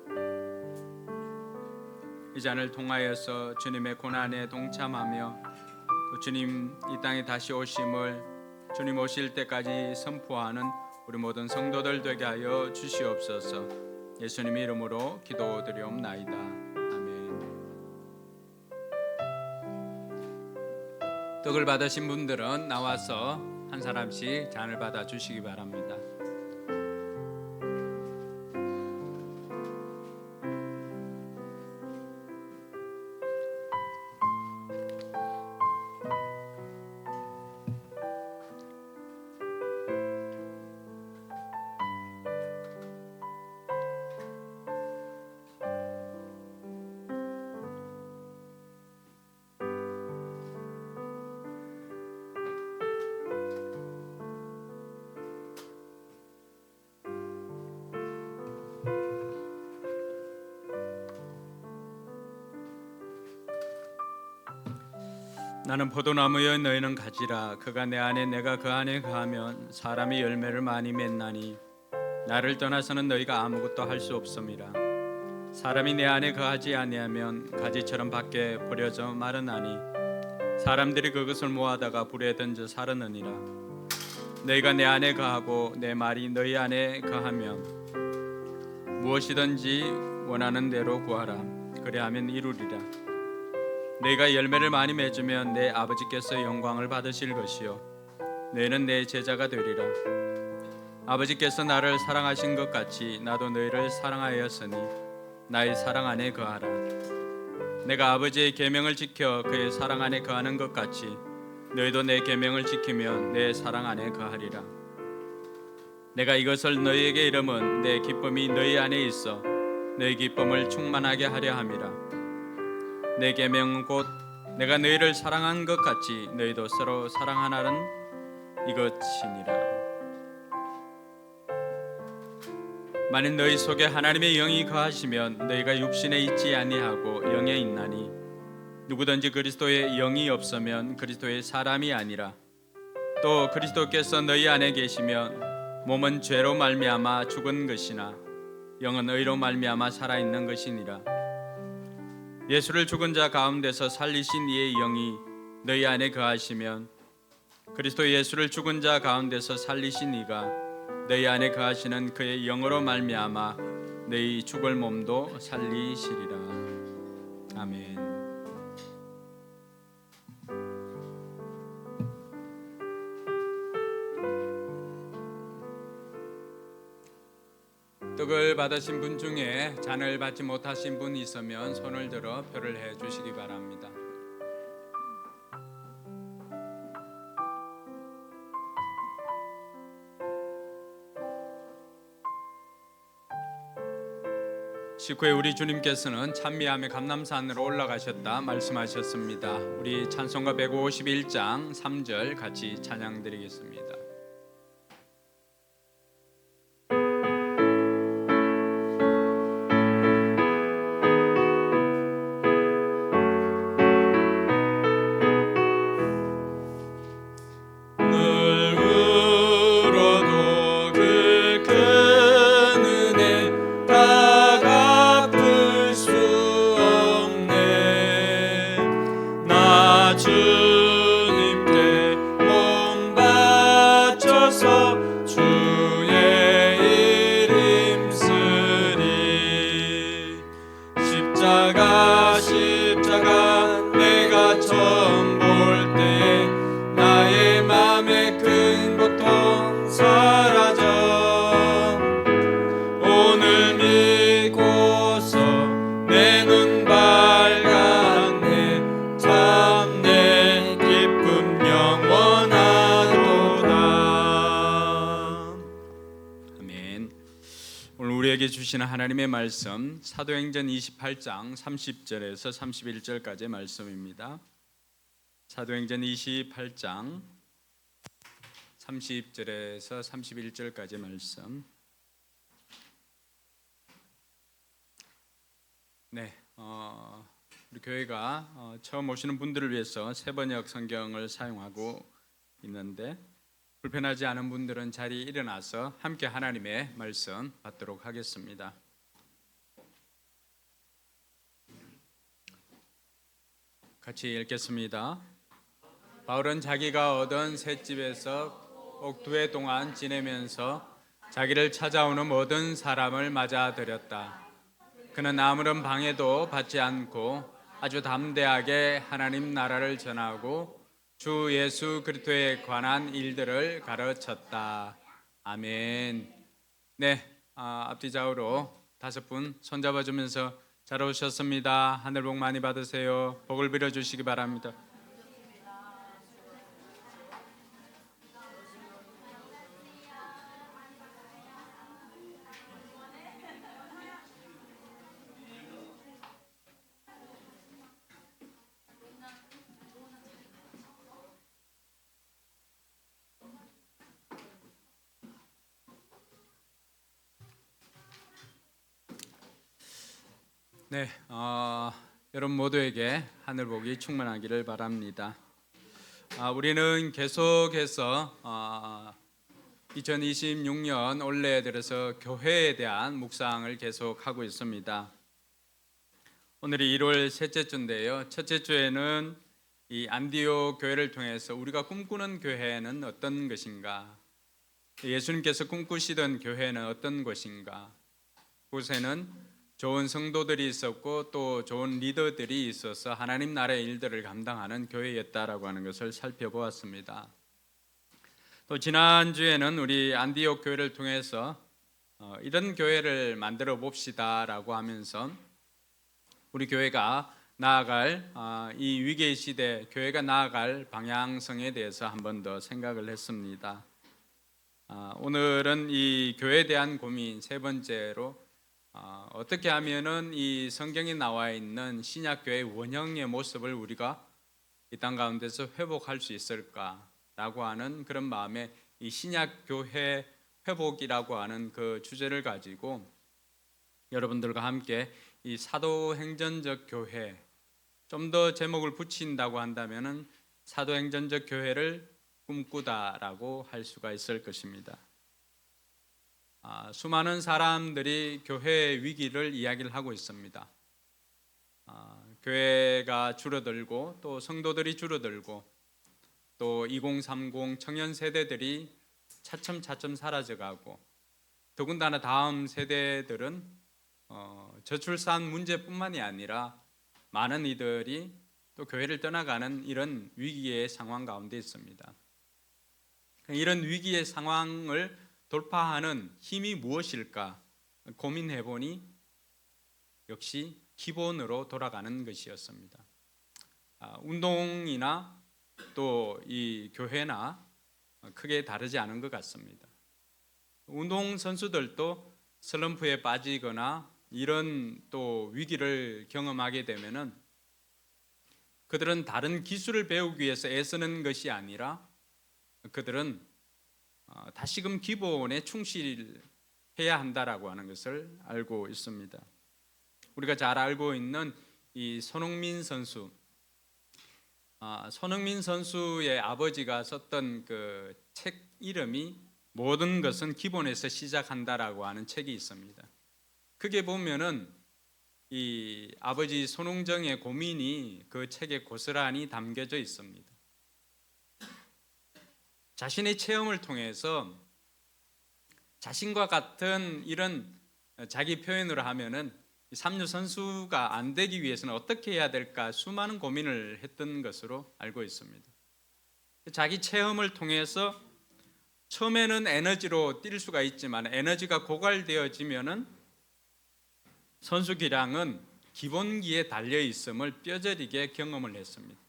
이 잔을 통하여서 주님의 고난에 동참하며 또 주님 이 땅에 다시 오심을 주님 오실 때까지 선포하는 우리 모든 성도들 되게 하여 주시옵소서. 예수님 이름으로 기도드리옵나이다. 아멘. 떡을 받으신 분들은 나와서 한 사람씩 잔을 받아 주시기 바랍니다. 나는 포도나무여 너희는 가지라. 그가 내 안에 내가 그 안에 거하면 사람이 열매를 많이 맺나니 나를 떠나서는 너희가 아무것도 할 수 없음이라. 사람이 내 안에 거하지 아니하면 가지처럼 밖에 버려져 마르나니 사람들이 그것을 모아다가 불에 던져 사르느니라. 너희가 내 안에 거하고 내 말이 너희 안에 거하면 무엇이든지 원하는 대로 구하라. 그래하면 이루리라. 내가 열매를 많이 맺으면 내 아버지께서 영광을 받으실 것이요 너희는 내 제자가 되리라. 아버지께서 나를 사랑하신 것 같이 나도 너희를 사랑하였으니 나의 사랑 안에 거하라. 내가 아버지의 계명을 지켜 그의 사랑 안에 거하는 것 같이 너희도 내 계명을 지키면 내 사랑 안에 거하리라. 내가 이것을 너희에게 이름은 내 기쁨이 너희 안에 있어 너희 기쁨을 충만하게 하려 함이라. 내 계명은 곧 내가 너희를 사랑한 것 같이 너희도 서로 사랑하라는 이것이니라. 만일 너희 속에 하나님의 영이 거하시면 너희가 육신에 있지 아니하고 영에 있나니 누구든지 그리스도의 영이 없으면 그리스도의 사람이 아니라. 또 그리스도께서 너희 안에 계시면 몸은 죄로 말미암아 죽은 것이나 영은 의로 말미암아 살아있는 것이니라. 예수를 죽은 자 가운데서 살리신 이의 영이 너희 안에 거하시면 그리스도 예수를 죽은 자 가운데서 살리신 이가 너희 안에 거하시는 그의 영으로 말미암아 너희 죽을 몸도 살리시리라. 아멘. 떡을 받으신 분 중에 잔을 받지 못하신 분이 있으면 손을 들어 표를 해 주시기 바랍니다. 식후에 우리 주님께서는 찬미함의 감람산으로 올라가셨다 말씀하셨습니다. 우리 찬송가 151장 3절 같이 찬양드리겠습니다. 늘 울어도 그 큰 은혜 다 갚을 수 없네. 나 주님께 몸 바쳐서 주의 일 힘쓰리. 십자가 내가 처음 볼 때에 나의 맘에 큰 고통 사라져. 오늘 믿고서 내 눈 밝았네. 참 내 기쁨 영원하도다. 아멘. 오늘 우리에게 주시는 하나님의 말씀 사도행전 28장 30절에서 31절까지의 말씀입니다. 사도행전 28장 30절에서 31절까지의 말씀. 네, 우리 교회가 처음 오시는 분들을 위해서 세번역 성경을 사용하고 있는데 불편하지 않은 분들은 자리에 일어나서 함께 하나님의 말씀 받도록 하겠습니다. 같이 읽겠습니다. 바울은 자기가 얻은 셋집에서 꼭 2해 동안 지내면서 자기를 찾아오는 모든 사람을 맞아들였다. 그는 아무런 방해도 받지 않고 아주 담대하게 하나님 나라를 전하고 주 예수 그리스도에 관한 일들을 가르쳤다. 아멘. 네, 앞뒤 좌우로 5분 손잡아주면서 잘 오셨습니다. 하늘 복 많이 받으세요. 복을 빌어주시기 바랍니다. 네, 여러분 모두에게 하늘 복이 충만하기를 바랍니다. 우리는 계속해서 2026년 올해 들어서 교회에 대한 묵상을 계속하고 있습니다. 오늘이 1월 셋째 주인데요. 첫째 주에는 이 안디옥 교회를 통해서 우리가 꿈꾸는 교회는 어떤 것인가, 예수님께서 꿈꾸시던 교회는 어떤 것인가, 그곳에는 좋은 성도들이 있었고 또 좋은 리더들이 있어서 하나님 나라의 일들을 감당하는 교회였다라고 하는 것을 살펴보았습니다. 또 지난주에는 우리 안디옥 교회를 통해서 이런 교회를 만들어 봅시다라고 하면서 우리 교회가 나아갈 이 위기의 시대, 교회가 나아갈 방향성에 대해서 한 번 더 생각을 했습니다. 오늘은 이 교회에 대한 고민 세 번째로 어떻게 하면은 이 성경에 나와 있는 신약교회의 원형의 모습을 우리가 이 땅 가운데서 회복할 수 있을까라고 하는 그런 마음에 이 신약교회 회복이라고 하는 그 주제를 가지고 여러분들과 함께 이 사도행전적 교회, 좀 더 제목을 붙인다고 한다면은 사도행전적 교회를 꿈꾸다라고 할 수가 있을 것입니다. 수많은 사람들이 교회의 위기를 이야기를 하고 있습니다. 교회가 줄어들고 또 성도들이 줄어들고 또 2030 청년 세대들이 차츰 사라져가고 더군다나 다음 세대들은 저출산 문제뿐만이 아니라 많은 이들이 또 교회를 떠나가는 이런 위기의 상황 가운데 있습니다. 이런 위기의 상황을 돌파하는 힘이 무엇일까 고민해 보니 역시 기본으로 돌아가는 것이었습니다. 운동이나 또 이 교회나 크게 다르지 않은 것 같습니다. 운동 선수들도 슬럼프에 빠지거나 이런 또 위기를 경험하게 되면은 그들은 다른 기술을 배우기 위해서 애쓰는 것이 아니라 그들은 다시금 기본에 충실해야 한다라고 하는 것을 알고 있습니다. 우리가 잘 알고 있는 이 손흥민 선수, 손흥민 선수의 아버지가 썼던 그 책 이름이 모든 것은 기본에서 시작한다라고 하는 책이 있습니다. 그게 보면은 이 아버지 손흥정의 고민이 그 책에 고스란히 담겨져 있습니다. 자신의 체험을 통해서 자신과 같은 이런 자기 표현으로 하면은 삼류 선수가 안 되기 위해서는 어떻게 해야 될까 수많은 고민을 했던 것으로 알고 있습니다. 자기 체험을 통해서 처음에는 에너지로 뛸 수가 있지만 에너지가 고갈되어지면은 선수 기량은 기본기에 달려 있음을 뼈저리게 경험을 했습니다.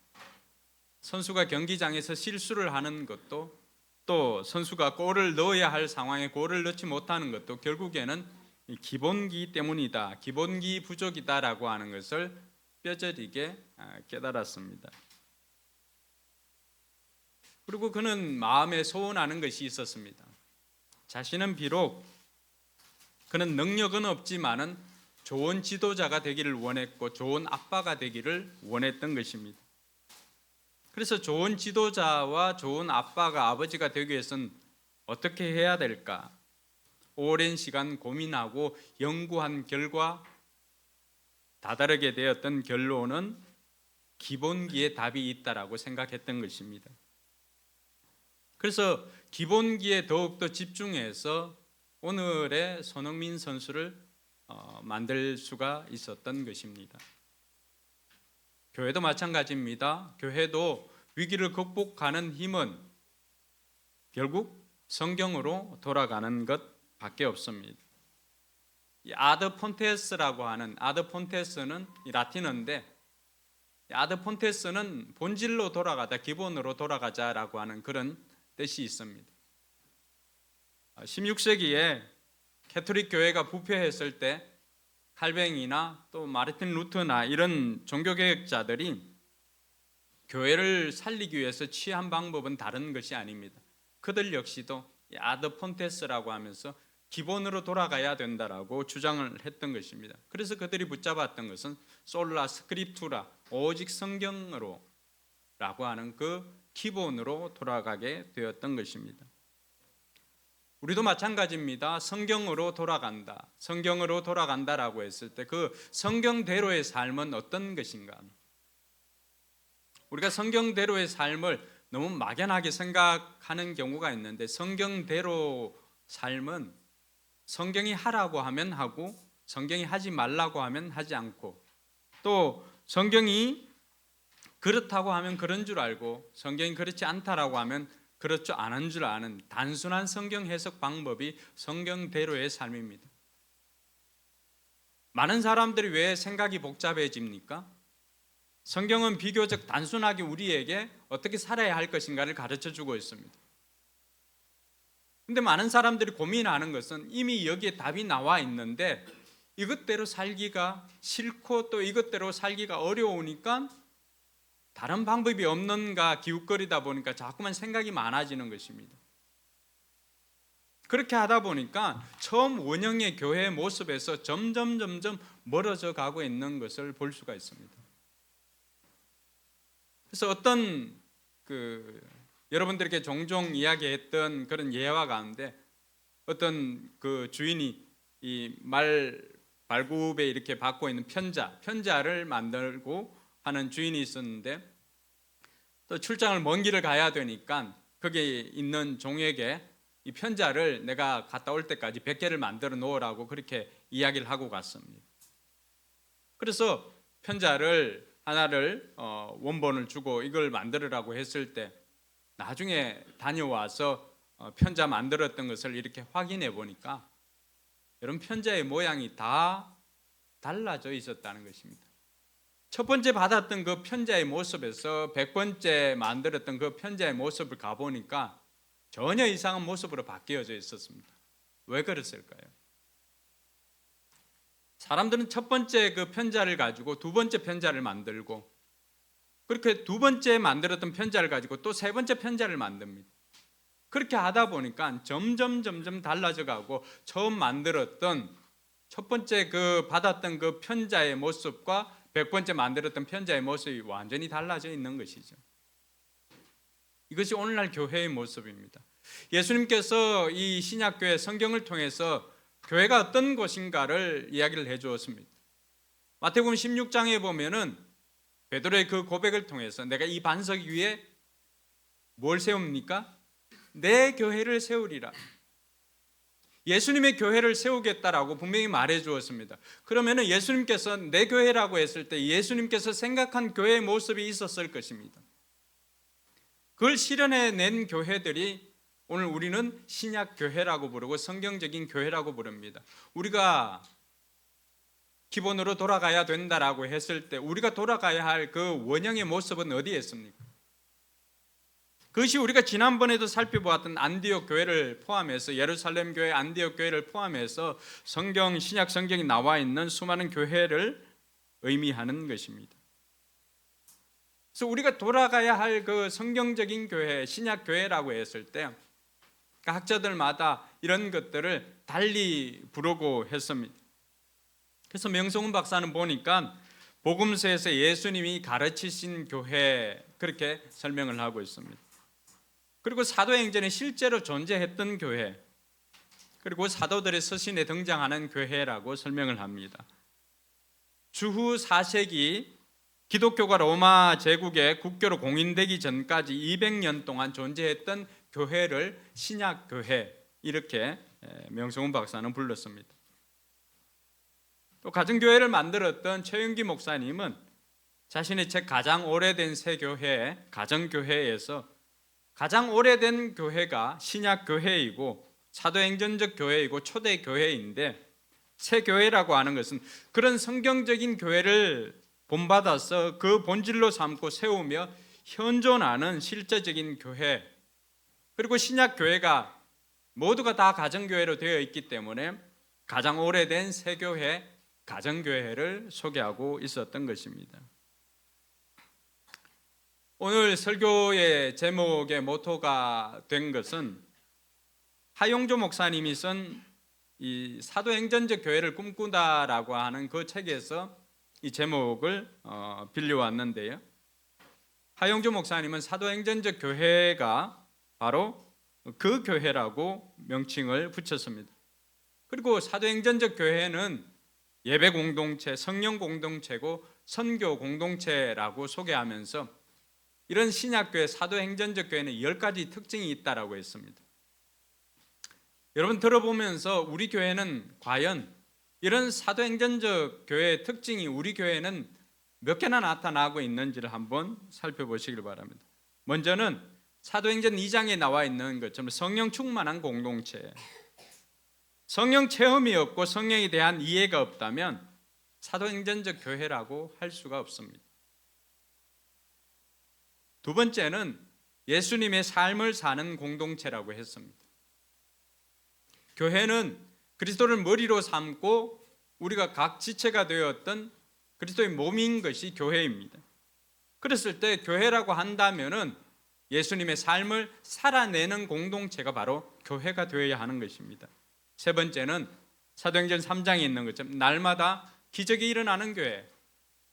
선수가 경기장에서 실수를 하는 것도 또 선수가 골을 넣어야 할 상황에 골을 넣지 못하는 것도 결국에는 기본기 때문이다, 기본기 부족이다라고 하는 것을 뼈저리게 깨달았습니다. 그리고 그는 마음에 소원하는 것이 있었습니다. 자신은 비록 그는 능력은 없지만은 좋은 지도자가 되기를 원했고 좋은 아빠가 되기를 원했던 것입니다. 그래서 좋은 지도자와 좋은 아빠가 아버지가 되기 위해서는 어떻게 해야 될까? 오랜 시간 고민하고 연구한 결과 다다르게 되었던 결론은 기본기에 답이 있다라고 생각했던 것입니다. 그래서 기본기에 더욱더 집중해서 오늘의 손흥민 선수를 만들 수가 있었던 것입니다. 교회도 마찬가지입니다. 교회도 위기를 극복하는 힘은 결국 성경으로 돌아가는 것밖에 없습니다. 이 아드 폰테스라고 하는, 아드 폰테스는 라틴어인데 아드 폰테스는 본질로 돌아가다, 기본으로 돌아가자라고 하는 그런 뜻이 있습니다. 16세기에 캐톨릭 교회가 부패했을 때 칼뱅이나 또 마르틴 루터나 이런 종교개혁자들이 교회를 살리기 위해서 취한 방법은 다른 것이 아닙니다. 그들 역시도 아드 폰테스라고 하면서 기본으로 돌아가야 된다라고 주장을 했던 것입니다. 그래서 그들이 붙잡았던 것은 솔라 스크립투라, 오직 성경으로 라고 하는 그 기본으로 돌아가게 되었던 것입니다. 우리도 마찬가지입니다. 성경으로 돌아간다. 성경으로 돌아간다라고 했을 때 그 성경대로의 삶은 어떤 것인가? 우리가 성경대로의 삶을 너무 막연하게 생각하는 경우가 있는데 성경대로 삶은 성경이 하라고 하면 하고 성경이 하지 말라고 하면 하지 않고 또 성경이 그렇다고 하면 그런 줄 알고 성경이 그렇지 않다라고 하면 그렇지 않은 줄 아는 단순한 성경 해석 방법이 성경대로의 삶입니다. 많은 사람들이 왜 생각이 복잡해집니까? 성경은 비교적 단순하게 우리에게 어떻게 살아야 할 것인가를 가르쳐 주고 있습니다. 근데 많은 사람들이 고민하는 것은 이미 여기에 답이 나와 있는데 이것대로 살기가 싫고 또 이것대로 살기가 어려우니까 다른 방법이 없는가 기웃거리다 보니까 자꾸만 생각이 많아지는 것입니다. 그렇게 하다 보니까 처음 원형의 교회의 모습에서 점점 멀어져 가고 있는 것을 볼 수가 있습니다. 그래서 어떤 여러분들께 종종 이야기했던 그런 예화 가운데 어떤 그 주인이 이 말 발굽에 이렇게 받고 있는 편자를 만들고 하는 주인이 있었는데 또 출장을 먼 길을 가야 되니까 거기에 있는 종에게 이 편자를 내가 갔다 올 때까지 100개를 만들어 놓으라고 그렇게 이야기를 하고 갔습니다. 그래서 편자를 하나를 원본을 주고 이걸 만들으라고 했을 때 나중에 다녀와서 편자 만들었던 것을 이렇게 확인해 보니까 여러분 편자의 모양이 다 달라져 있었다는 것입니다. 첫 번째 받았던 그 편자의 모습에서 100번째 만들었던 그 편자의 모습을 가보니까 전혀 이상한 모습으로 바뀌어져 있었습니다. 왜 그랬을까요? 사람들은 첫 번째 그 편자를 가지고 두 번째 편자를 만들고, 그렇게 두 번째 만들었던 편자를 가지고 또 세 번째 편자를 만듭니다. 그렇게 하다 보니까 점점 달라져 가고, 처음 만들었던 첫 번째 그 받았던 그 편자의 모습과 100번째 만들었던 편자의 모습이 완전히 달라져 있는 것이죠. 이것이 오늘날 교회의 모습입니다. 예수님께서 이 신약교회 성경을 통해서 교회가 어떤 곳인가를 이야기를 해 주었습니다. 마태복음 16장에 보면은 베드로의 그 고백을 통해서 내가 이 반석 위에 뭘 세웁니까? 내 교회를 세우리라. 예수님의 교회를 세우겠다라고 분명히 말해 주었습니다. 그러면은 예수님께서 내 교회라고 했을 때 예수님께서 생각한 교회의 모습이 있었을 것입니다. 그걸 실현해낸 교회들이 오늘 우리는 신약 교회라고 부르고 성경적인 교회라고 부릅니다. 우리가 기본으로 돌아가야 된다라고 했을 때 우리가 돌아가야 할 그 원형의 모습은 어디에 있습니까? 그것이 우리가 지난번에도 살펴보았던 안디옥 교회를 포함해서, 예루살렘 교회, 안디옥 교회를 포함해서 성경, 신약 성경이 나와 있는 수많은 교회를 의미하는 것입니다. 그래서 우리가 돌아가야 할 그 성경적인 교회, 신약 교회라고 했을 때 학자들마다 이런 것들을 달리 부르고 했습니다. 그래서 명성훈 박사는 보니까 복음서에서 예수님이 가르치신 교회, 그렇게 설명을 하고 있습니다. 그리고 사도행전에 실제로 존재했던 교회, 그리고 사도들의 서신에 등장하는 교회라고 설명을 합니다. 주후 4세기 기독교가 로마 제국의 국교로 공인되기 전까지 200년 동안 존재했던 교회를 신약교회, 이렇게 명성훈 박사는 불렀습니다. 또 가정교회를 만들었던 최윤기 목사님은 자신의 책 가장 오래된 새 교회, 가정교회에서 가장 오래된 교회가 신약교회이고 사도행전적 교회이고 초대교회인데, 새 교회라고 하는 것은 그런 성경적인 교회를 본받아서 그 본질로 삼고 세우며 현존하는 실제적인 교회, 그리고 신약교회가 모두가 다 가정교회로 되어 있기 때문에 가장 오래된 새 교회, 가정교회를 소개하고 있었던 것입니다. 오늘 설교의 제목의 모토가 된 것은 하용조 목사님이 쓴 이 사도행전적 교회를 꿈꾸다라고 하는 그 책에서 이 제목을 빌려왔는데요. 하용조 목사님은 사도행전적 교회가 바로 그 교회라고 명칭을 붙였습니다. 그리고 사도행전적 교회는 예배 공동체, 성령 공동체고 선교 공동체라고 소개하면서 이런 신약교회, 사도행전적 교회는 10가지 특징이 있다라고 했습니다. 여러분 들어보면서 우리 교회는 과연 이런 사도행전적 교회의 특징이 우리 교회는 몇 개나 나타나고 있는지를 한번 살펴보시길 바랍니다. 먼저는 사도행전 2장에 나와 있는 것처럼 성령 충만한 공동체, 성령 체험이 없고 성령에 대한 이해가 없다면 사도행전적 교회라고 할 수가 없습니다. 두 번째는 예수님의 삶을 사는 공동체라고 했습니다. 교회는 그리스도를 머리로 삼고 우리가 각 지체가 되었던 그리스도의 몸인 것이 교회입니다. 그랬을 때 교회라고 한다면은 예수님의 삶을 살아내는 공동체가 바로 교회가 되어야 하는 것입니다. 세 번째는 사도행전 3장에 있는 것처럼 날마다 기적이 일어나는 교회.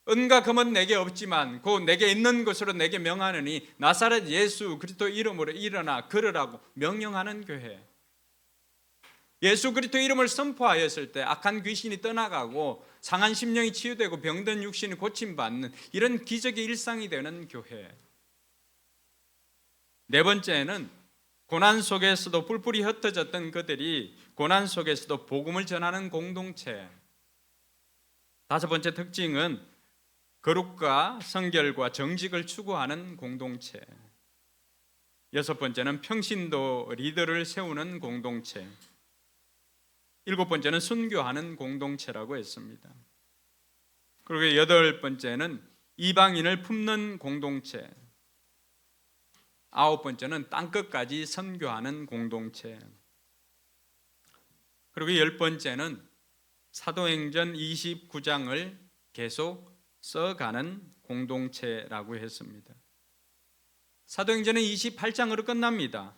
은과 금은 내게 없지만 곧 내게 있는 것으로 내게 명하느니 나사렛 예수 그리스도 이름으로 일어나 걸으라고 명령하는 교회. 예수 그리스도 이름을 선포하였을 때 악한 귀신이 떠나가고 상한 심령이 치유되고 병든 육신이 고침받는 이런 기적의 일상이 되는 교회. 네 번째는 고난 속에서도 뿔뿔이 흩어졌던 그들이 고난 속에서도 복음을 전하는 공동체. 다섯 번째 특징은 거룩과 성결과 정직을 추구하는 공동체. 여섯 번째는 평신도 리더를 세우는 공동체. 일곱 번째는 순교하는 공동체라고 했습니다. 그리고 여덟 번째는 이방인을 품는 공동체. 아홉 번째는 땅끝까지 선교하는 공동체. 그리고 열 번째는 사도행전 29장을 계속 써가는 공동체라고 했습니다. 사도행전은 28장으로 끝납니다.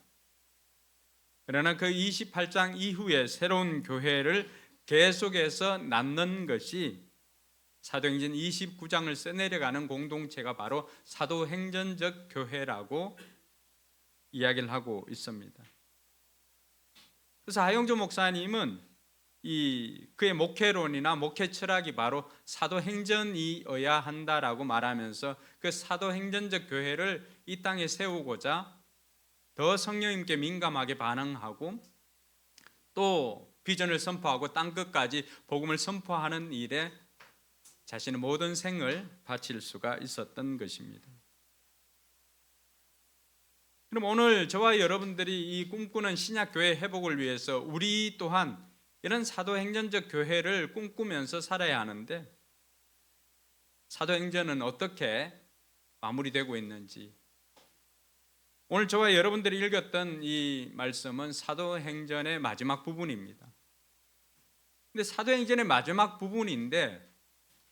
그러나 그 28장 이후에 새로운 교회를 계속해서 낳는 것이 사도행전 29장을 써내려가는 공동체가 바로 사도행전적 교회라고 이야기를 하고 있습니다. 그래서 하용조 목사님은 그의 목회론이나 목회 철학이 바로 사도행전이어야 한다라고 말하면서 그 사도행전적 교회를 이 땅에 세우고자 더 성령님께 민감하게 반응하고 또 비전을 선포하고 땅끝까지 복음을 선포하는 일에 자신의 모든 생을 바칠 수가 있었던 것입니다. 그럼 오늘 저와 여러분들이 이 꿈꾸는 신약교회 회복을 위해서 우리 또한 이런 사도행전적 교회를 꿈꾸면서 살아야 하는데 사도행전은 어떻게 마무리되고 있는지, 오늘 저와 여러분들이 읽었던 이 말씀은 사도행전의 마지막 부분입니다. 근데 사도행전의 마지막 부분인데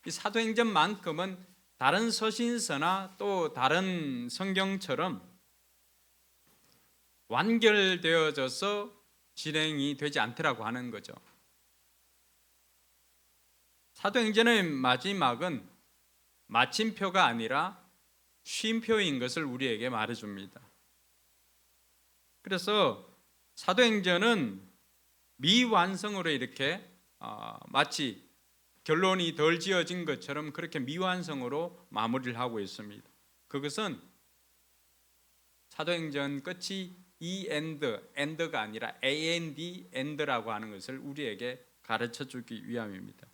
이 사도행전만큼은 다른 서신서나 또 다른 성경처럼 완결되어져서 진행이 되지 않더라고 하는 거죠. 사도행전의 마지막은 마침표가 아니라 쉼표인 것을 우리에게 말해줍니다. 그래서 사도행전은 미완성으로 이렇게 마치 결론이 덜 지어진 것처럼 그렇게 미완성으로 마무리를 하고 있습니다. 그것은 사도행전 끝이 end가 아니라 end라고 하는 것을 우리에게 가르쳐 주기 위함입니다.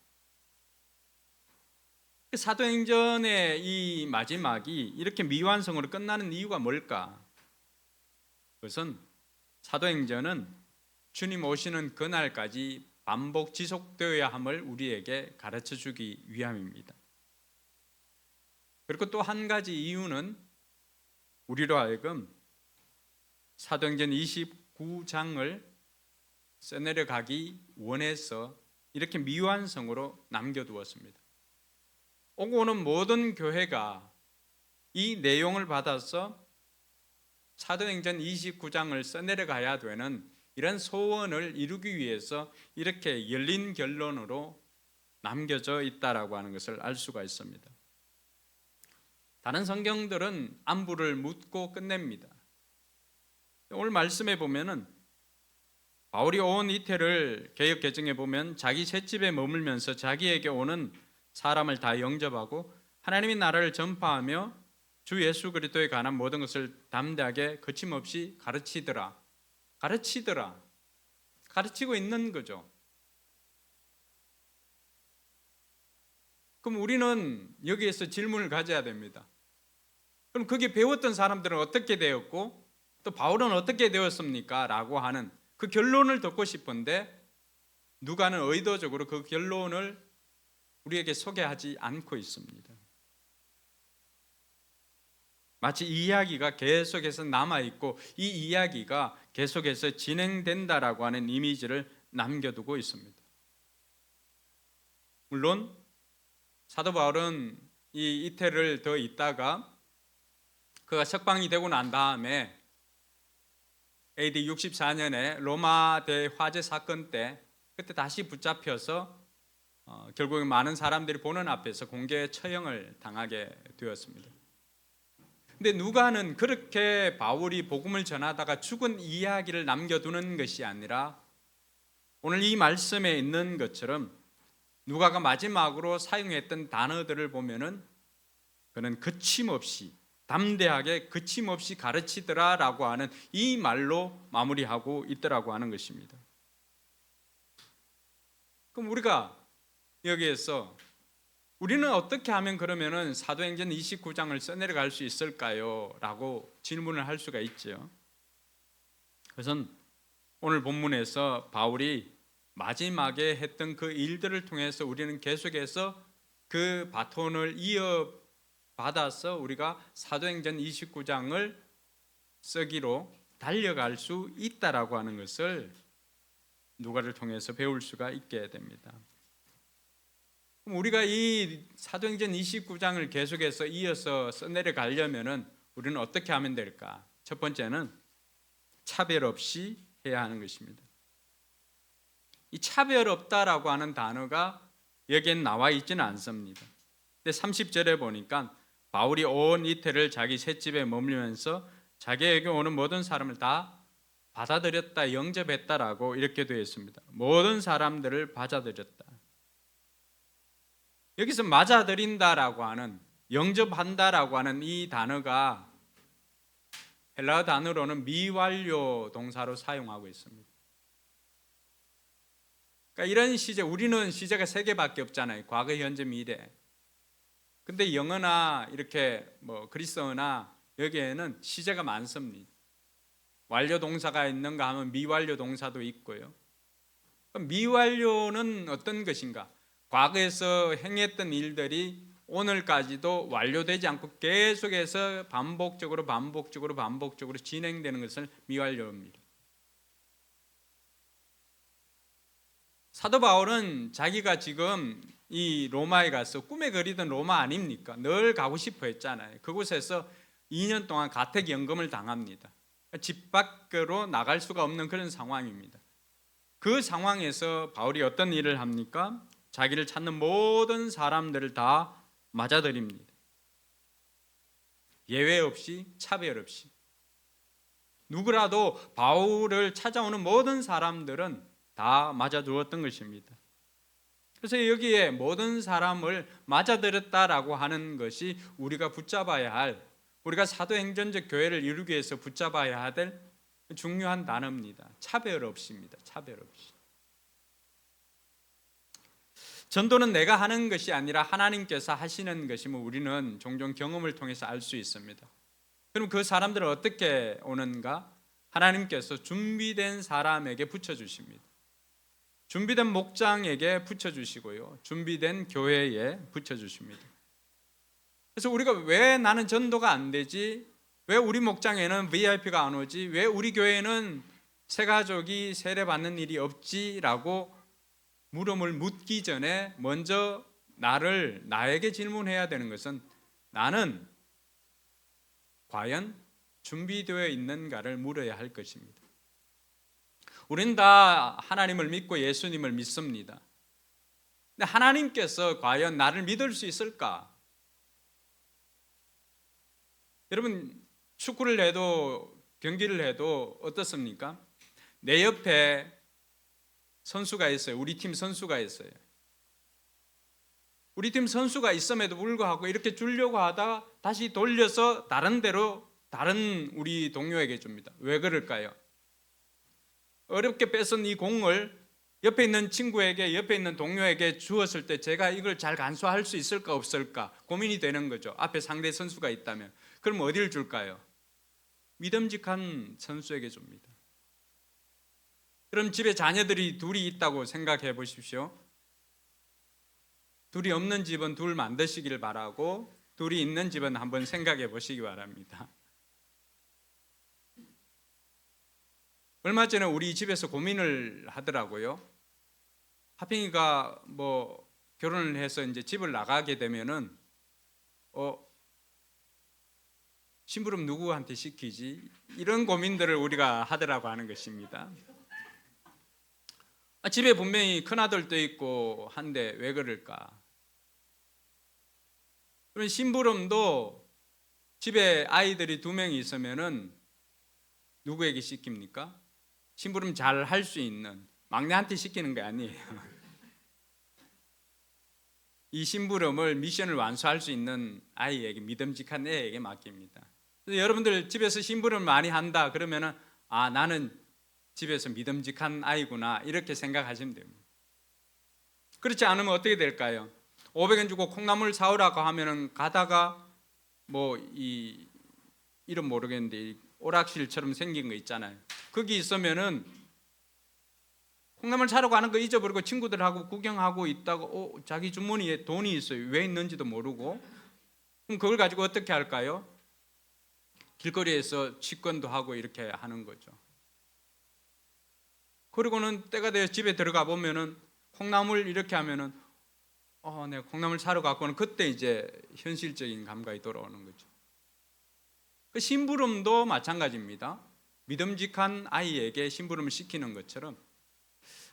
사도행전의 이 마지막이 이렇게 미완성으로 끝나는 이유가 뭘까? 그것은 사도행전은 주님 오시는 그날까지 반복 지속되어야 함을 우리에게 가르쳐 주기 위함입니다. 그리고 또 한 가지 이유는 우리로 하여금 사도행전 29장을 써내려가기 원해서 이렇게 미완성으로 남겨두었습니다. 오고 오는 모든 교회가 이 내용을 받아서 사도행전 29장을 써내려가야 되는 이런 소원을 이루기 위해서 이렇게 열린 결론으로 남겨져 있다라고 하는 것을 알 수가 있습니다. 다른 성경들은 안부를 묻고 끝냅니다. 오늘 말씀에 보면은 바울이 온 이태를 개역 개정에 보면 자기 셋집에 머물면서 자기에게 오는 사람을 다 영접하고 하나님의 나라를 전파하며 주 예수 그리스도에 관한 모든 것을 담대하게 거침없이 가르치고 있는 거죠. 그럼 우리는 여기에서 질문을 가져야 됩니다. 그럼 거기 배웠던 사람들은 어떻게 되었고 또 바울은 어떻게 되었습니까? 라고 하는 그 결론을 듣고 싶은데 누가는 의도적으로 그 결론을 우리에게 소개하지 않고 있습니다. 마치 이 이야기가 계속해서 남아있고 이 이야기가 계속해서 진행된다라고 하는 이미지를 남겨두고 있습니다. 물론 사도 바울은 이 이태를 더 있다가 그가 석방이 되고 난 다음에 AD 64년에 로마 대화재 사건 때 그때 다시 붙잡혀서 결국에 많은 사람들이 보는 앞에서 공개 처형을 당하게 되었습니다. 근데 누가는 그렇게 바울이 복음을 전하다가 죽은 이야기를 남겨두는 것이 아니라 오늘 이 말씀에 있는 것처럼 누가가 마지막으로 사용했던 단어들을 보면은 그는 거침없이 담대하게 거침없이 가르치더라라고 하는 이 말로 마무리하고 있더라고 하는 것입니다. 그럼 우리가 여기에서 우리는 어떻게 하면 그러면은 사도행전 29장을 써내려갈 수 있을까요? 라고 질문을 할 수가 있죠. 그것은 오늘 본문에서 바울이 마지막에 했던 그 일들을 통해서 우리는 계속해서 그 바톤을 이어받아서 우리가 사도행전 29장을 쓰기로 달려갈 수 있다라고 하는 것을 누가를 통해서 배울 수가 있게 됩니다. 그럼 우리가 이 사도행전 29장을 계속해서 이어서 써내려 가려면은 우리는 어떻게 하면 될까? 첫 번째는 차별 없이 해야 하는 것입니다. 이 차별 없다라고 하는 단어가 여기엔 나와 있지는 않습니다. 근데 30절에 보니까 바울이 온 이태를 자기 셋집에 머물면서 자기에게 오는 모든 사람을 다 받아들였다, 영접했다라고 이렇게 되어 있습니다. 모든 사람들을 받아들였다. 여기서 맞아들인다라고 하는, 영접한다라고 하는 이 단어가 헬라어 단어로는 미완료 동사로 사용하고 있습니다. 그러니까 이런 시제, 우리는 시제가 3개밖에 없잖아요. 과거, 현재, 미래. 근데 영어나 이렇게 그리스어나 여기에는 시제가 많습니다. 완료 동사가 있는가 하면 미완료 동사도 있고요. 그럼 미완료는 어떤 것인가? 과거에서 행했던 일들이 오늘까지도 완료되지 않고 계속해서 반복적으로 진행되는 것을 미완료입니다. 사도 바울은 자기가 지금 이 로마에 가서 꿈에 그리던 로마 아닙니까? 늘 가고 싶어 했잖아요. 그곳에서 2년 동안 가택연금을 당합니다. 집 밖으로 나갈 수가 없는 그런 상황입니다. 그 상황에서 바울이 어떤 일을 합니까? 자기를 찾는 모든 사람들을 다 맞아들입니다. 예외 없이, 차별 없이. 누구라도 바울을 찾아오는 모든 사람들은 다 맞아두었던 것입니다. 그래서 여기에 모든 사람을 맞아들였다라고 하는 것이 우리가 붙잡아야 할, 우리가 사도행전적 교회를 이루기 위해서 붙잡아야 될 중요한 단어입니다. 차별 없이입니다. 차별 없이. 전도는 내가 하는 것이 아니라 하나님께서 하시는 것임을 우리는 종종 경험을 통해서 알 수 있습니다. 그럼 그 사람들은 어떻게 오는가? 하나님께서 준비된 사람에게 붙여주십니다. 준비된 목장에게 붙여주시고요, 준비된 교회에 붙여주십니다. 그래서 우리가 왜 나는 전도가 안 되지? 왜 우리 목장에는 VIP가 안 오지? 왜 우리 교회는 새가족이 세례받는 일이 없지? 라고 물음을 묻기 전에 먼저 나에게 질문해야 되는 것은, 나는 과연 준비되어 있는가를 물어야 할 것입니다. 우리는 다 하나님을 믿고 예수님을 믿습니다. 근데 하나님께서 과연 나를 믿을 수 있을까? 여러분, 축구를 해도 경기를 해도 어떻습니까? 내 옆에 선수가 있어요. 우리 팀 선수가 있어요. 우리 팀 선수가 있음에도 불구하고 이렇게 주려고 하다 다시 돌려서 다른 데로, 다른 우리 동료에게 줍니다. 왜 그럴까요? 어렵게 뺏은 이 공을 옆에 있는 친구에게, 옆에 있는 동료에게 주었을 때 제가 이걸 잘 간수할 수 있을까 없을까 고민이 되는 거죠. 앞에 상대 선수가 있다면. 그럼 어디를 줄까요? 믿음직한 선수에게 줍니다. 그럼 집에 자녀들이 둘이 있다고 생각해 보십시오. 둘이 없는 집은 둘 만드시길 바라고, 둘이 있는 집은 한번 생각해 보시기 바랍니다. 얼마 전에 우리 집에서 고민을 하더라고요. 하평이가 결혼을 해서 이제 집을 나가게 되면은 심부름 누구한테 시키지? 이런 고민들을 우리가 하더라고 하는 것입니다. 집에 분명히 큰아들도 있고 한데 왜 그럴까? 그럼 심부름도 집에 아이들이 2명이 있으면은 누구에게 시킵니까? 심부름 잘 할 수 있는 막내한테 시키는 게 아니에요. 이 심부름을, 미션을 완수할 수 있는 아이에게, 믿음직한 애에게 맡깁니다. 그래서 여러분들 집에서 심부름을 많이 한다 그러면은 나는 집에서 믿음직한 아이구나 이렇게 생각하시면 됩니다. 그렇지 않으면 어떻게 될까요? 500원 주고 콩나물 사오라고 하면은 가다가 이름 모르겠는데 오락실처럼 생긴 거 있잖아요. 거기 있으면은 콩나물 사러 가는 거 잊어버리고 친구들하고 구경하고 있다가 자기 주머니에 돈이 있어요. 왜 있는지도 모르고. 그럼 그걸 가지고 어떻게 할까요? 길거리에서 취권도 하고 이렇게 하는 거죠. 그리고는 때가 되어 집에 들어가 보면은 콩나물 이렇게 하면은 내가 콩나물 사러 갔고는 그때 이제 현실적인 감각이 돌아오는 거죠. 그 심부름도 마찬가지입니다. 믿음직한 아이에게 심부름을 시키는 것처럼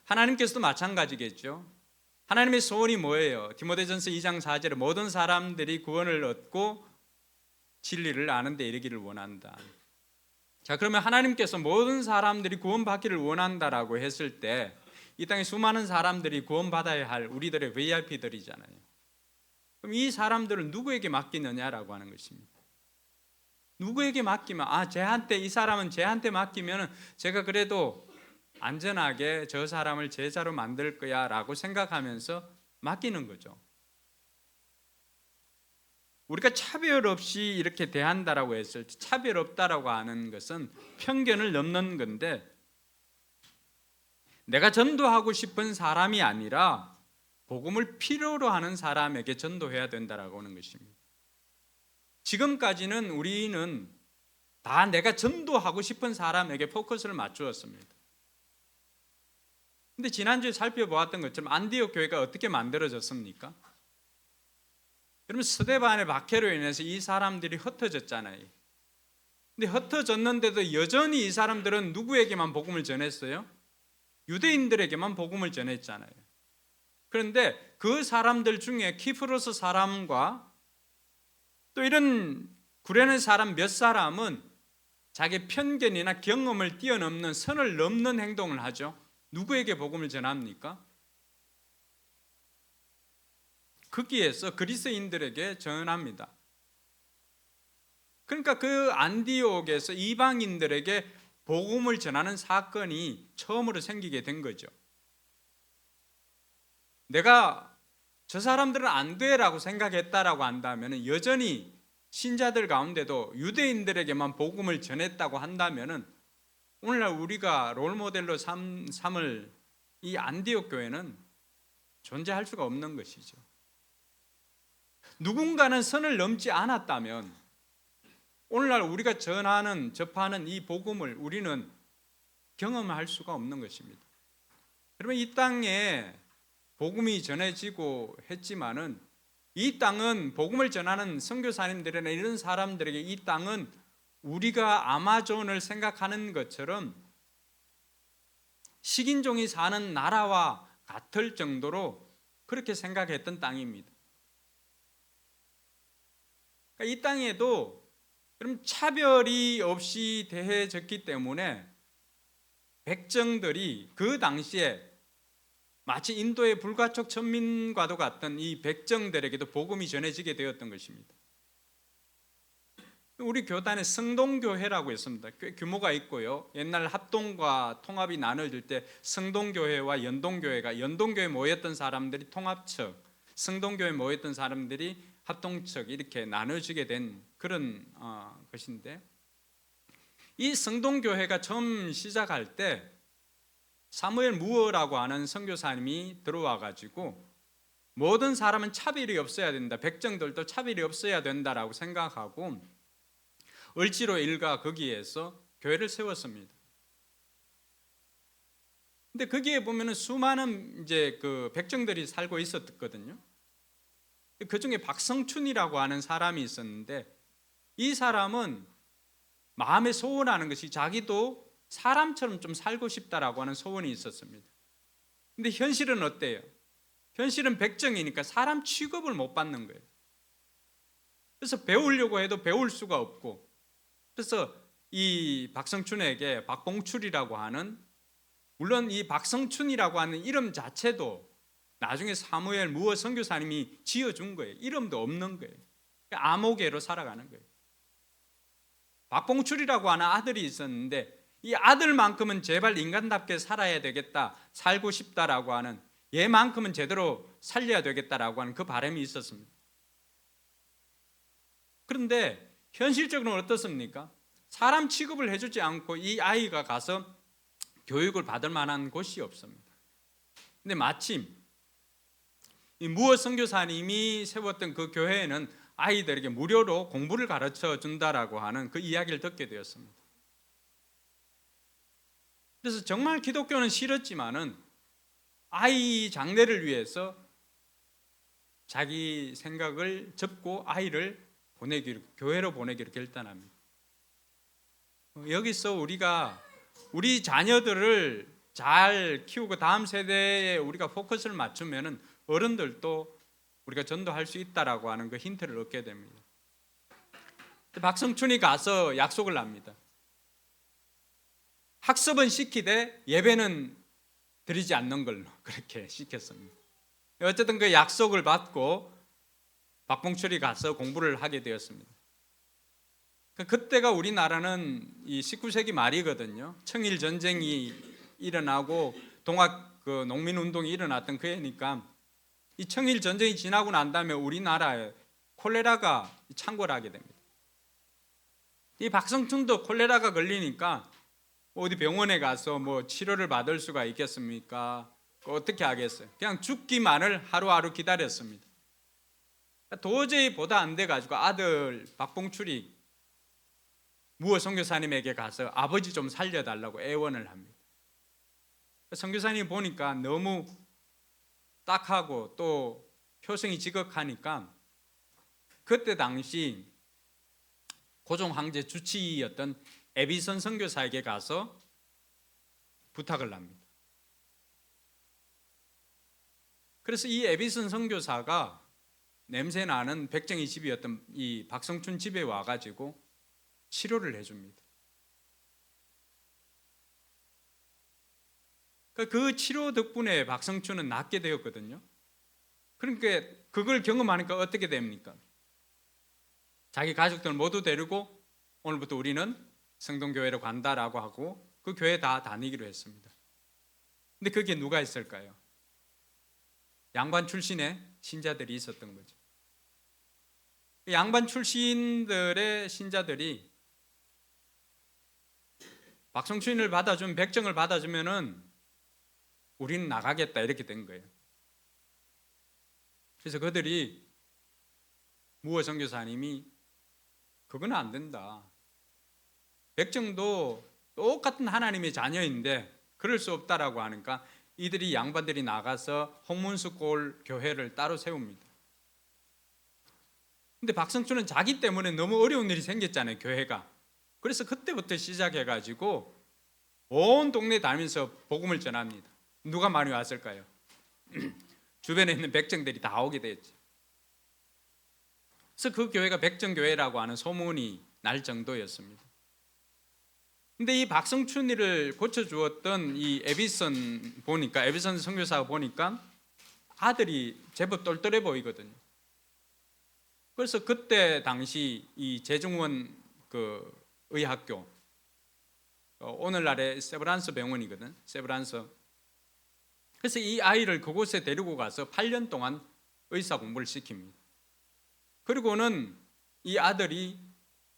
하나님께서도 마찬가지겠죠. 하나님의 소원이 뭐예요? 디모데전서 2장 4절에 모든 사람들이 구원을 얻고 진리를 아는 데 이르기를 원한다. 자, 그러면 하나님께서 모든 사람들이 구원받기를 원한다라고 했을 때 이 땅에 수많은 사람들이 구원받아야 할 우리들의 VIP들이잖아요. 그럼 이 사람들을 누구에게 맡기느냐라고 하는 것입니다. 누구에게 맡기면 이 사람은 쟤한테 맡기면 제가 그래도 안전하게 저 사람을 제자로 만들 거야 라고 생각하면서 맡기는 거죠. 우리가 차별 없이 이렇게 대한다라고 했을 때 차별 없다라고 하는 것은 편견을 넘는 건데 내가 전도하고 싶은 사람이 아니라 복음을 필요로 하는 사람에게 전도해야 된다라고 하는 것입니다. 지금까지는 우리는 다 내가 전도하고 싶은 사람에게 포커스를 맞추었습니다. 근데 지난주에 살펴보았던 것처럼 안디옥 교회가 어떻게 만들어졌습니까? 여러분 스데반의 박해로 인해서 이 사람들이 흩어졌잖아요. 근데 흩어졌는데도 여전히 이 사람들은 누구에게만 복음을 전했어요? 유대인들에게만 복음을 전했잖아요. 그런데 그 사람들 중에 키프로스 사람과 또 이런 구레네 사람 몇 사람은 자기 편견이나 경험을 뛰어넘는 선을 넘는 행동을 하죠. 누구에게 복음을 전합니까? 거기에서 그리스인들에게 전합니다. 그러니까 그 안디옥에서 이방인들에게 복음을 전하는 사건이 처음으로 생기게 된 거죠. 내가 저 사람들은 안 돼라고 생각했다라고 한다면 여전히 신자들 가운데도 유대인들에게만 복음을 전했다고 한다면 오늘날 우리가 롤모델로 삼을 이 안디옥 교회는 존재할 수가 없는 것이죠. 누군가는 선을 넘지 않았다면 오늘날 우리가 접하는 이 복음을 우리는 경험할 수가 없는 것입니다. 여러분 이 땅에 복음이 전해지고 했지만은 이 땅은 복음을 전하는 선교사님들이나 이런 사람들에게 이 땅은 우리가 아마존을 생각하는 것처럼 식인종이 사는 나라와 같을 정도로 그렇게 생각했던 땅입니다. 그러니까 이 땅에도 그럼 차별이 없이 대해졌기 때문에 백정들이 그 당시에 마치 인도의 불가촉 천민과도 같은 이 백정들에게도 복음이 전해지게 되었던 것입니다. 우리 교단에 성동교회라고 있습니다. 꽤 규모가 있고요. 옛날 합동과 통합이 나눠질 때 성동교회와 연동교회가 연동교회에 모였던 사람들이 통합측, 성동교회에 모였던 사람들이 합동측 이렇게 나눠지게 된 그런 것인데 이 성동교회가 처음 시작할 때 사무엘 무어라고 하는 선교사님이 들어와 가지고 모든 사람은 차별이 없어야 된다. 백정들도 차별이 없어야 된다라고 생각하고 을지로 일가 거기에서 교회를 세웠습니다. 근데 거기에 보면은 수많은 이제 그 백정들이 살고 있었거든요. 그 중에 박성춘이라고 하는 사람이 있었는데 이 사람은 마음에 소원하는 것이 자기도 사람처럼 좀 살고 싶다라고 하는 소원이 있었습니다. 근데 현실은 어때요? 현실은 백정이니까 사람 취급을 못 받는 거예요. 그래서 배우려고 해도 배울 수가 없고 그래서 이 박성춘에게 박봉출이라고 하는 물론 이 박성춘이라고 하는 이름 자체도 나중에 사무엘 무어 선교사님이 지어준 거예요. 이름도 없는 거예요. 암호계로 살아가는 거예요. 박봉출이라고 하는 아들이 있었는데 이 아들만큼은 제발 인간답게 살아야 되겠다, 살고 싶다라고 하는 얘만큼은 제대로 살려야 되겠다라고 하는 그 바람이 있었습니다. 그런데 현실적으로는 어떻습니까? 사람 취급을 해주지 않고 이 아이가 가서 교육을 받을 만한 곳이 없습니다. 근데 마침 이 무어 선교사님이 세웠던 그 교회에는 아이들에게 무료로 공부를 가르쳐 준다라고 하는 그 이야기를 듣게 되었습니다. 그래서 정말 기독교는 싫었지만은 아이 장래를 위해서 자기 생각을 접고 아이를 교회로 보내기로 결단합니다. 여기서 우리가 우리 자녀들을 잘 키우고 다음 세대에 우리가 포커스를 맞추면은 어른들도 우리가 전도할 수 있다라고 하는 그 힌트를 얻게 됩니다. 박성춘이 가서 약속을 합니다. 학습은 시키되 예배는 드리지 않는 걸로 그렇게 시켰습니다. 어쨌든 그 약속을 받고 박봉철이 가서 공부를 하게 되었습니다. 그때가 우리나라는 이 19세기 말이거든요. 청일 전쟁이 일어나고 동학 그 농민 운동이 일어났던 그 해니까 이 청일 전쟁이 지나고 난 다음에 우리나라에 콜레라가 창궐을 하게 됩니다. 이 박성춘도 콜레라가 걸리니까 어디 병원에 가서 뭐 치료를 받을 수가 있겠습니까? 어떻게 하겠어요? 그냥 죽기만을 하루하루 기다렸습니다. 도저히 보다 안 돼가지고 아들 박봉출이 무어 선교사님에게 가서 아버지 좀 살려달라고 애원을 합니다. 선교사님이 보니까 너무 딱하고 또 표정이 지극하니까 그때 당시 고종 황제 주치의였던 에비선 선교사에게 가서 부탁을 합니다. 그래서 이 에비선 선교사가 냄새나는 백정희 집이었던 이 박성춘 집에 와가지고 치료를 해줍니다. 그 치료 덕분에 박성춘은 낫게 되었거든요. 그러니까 그걸 경험하니까 어떻게 됩니까? 자기 가족들 모두 데리고 오늘부터 우리는 성동교회로 간다라고 하고 그 교회 다 다니기로 했습니다. 근데 거기에 누가 있을까요? 양반 출신의 신자들이 있었던 거죠. 양반 출신들의 신자들이 박성춘을 받아주면 백정을 받아주면은 우리는 나가겠다 이렇게 된 거예요. 그래서 그들이 무어 선교사님이 그건 안 된다. 백정도 똑같은 하나님의 자녀인데 그럴 수 없다라고 하니까 이들이 양반들이 나가서 홍문수골 교회를 따로 세웁니다. 근데 박성춘은 자기 때문에 너무 어려운 일이 생겼잖아요, 교회가. 그래서 그때부터 시작해가지고 온 동네 다니면서 복음을 전합니다. 누가 많이 왔을까요? 주변에 있는 백정들이 다 오게 됐죠. 그래서 그 교회가 백정교회라고 하는 소문이 날 정도였습니다. 근데 이 박성춘이를 고쳐주었던 이 에비선 선교사가 보니까 아들이 제법 똘똘해 보이거든요. 그래서 그때 당시 이 재중원 그 의학교, 오늘날의 세브란스 병원이거든, 세브란스. 그래서 이 아이를 그곳에 데리고 가서 8년 동안 의사 공부를 시킵니다. 그리고는 이 아들이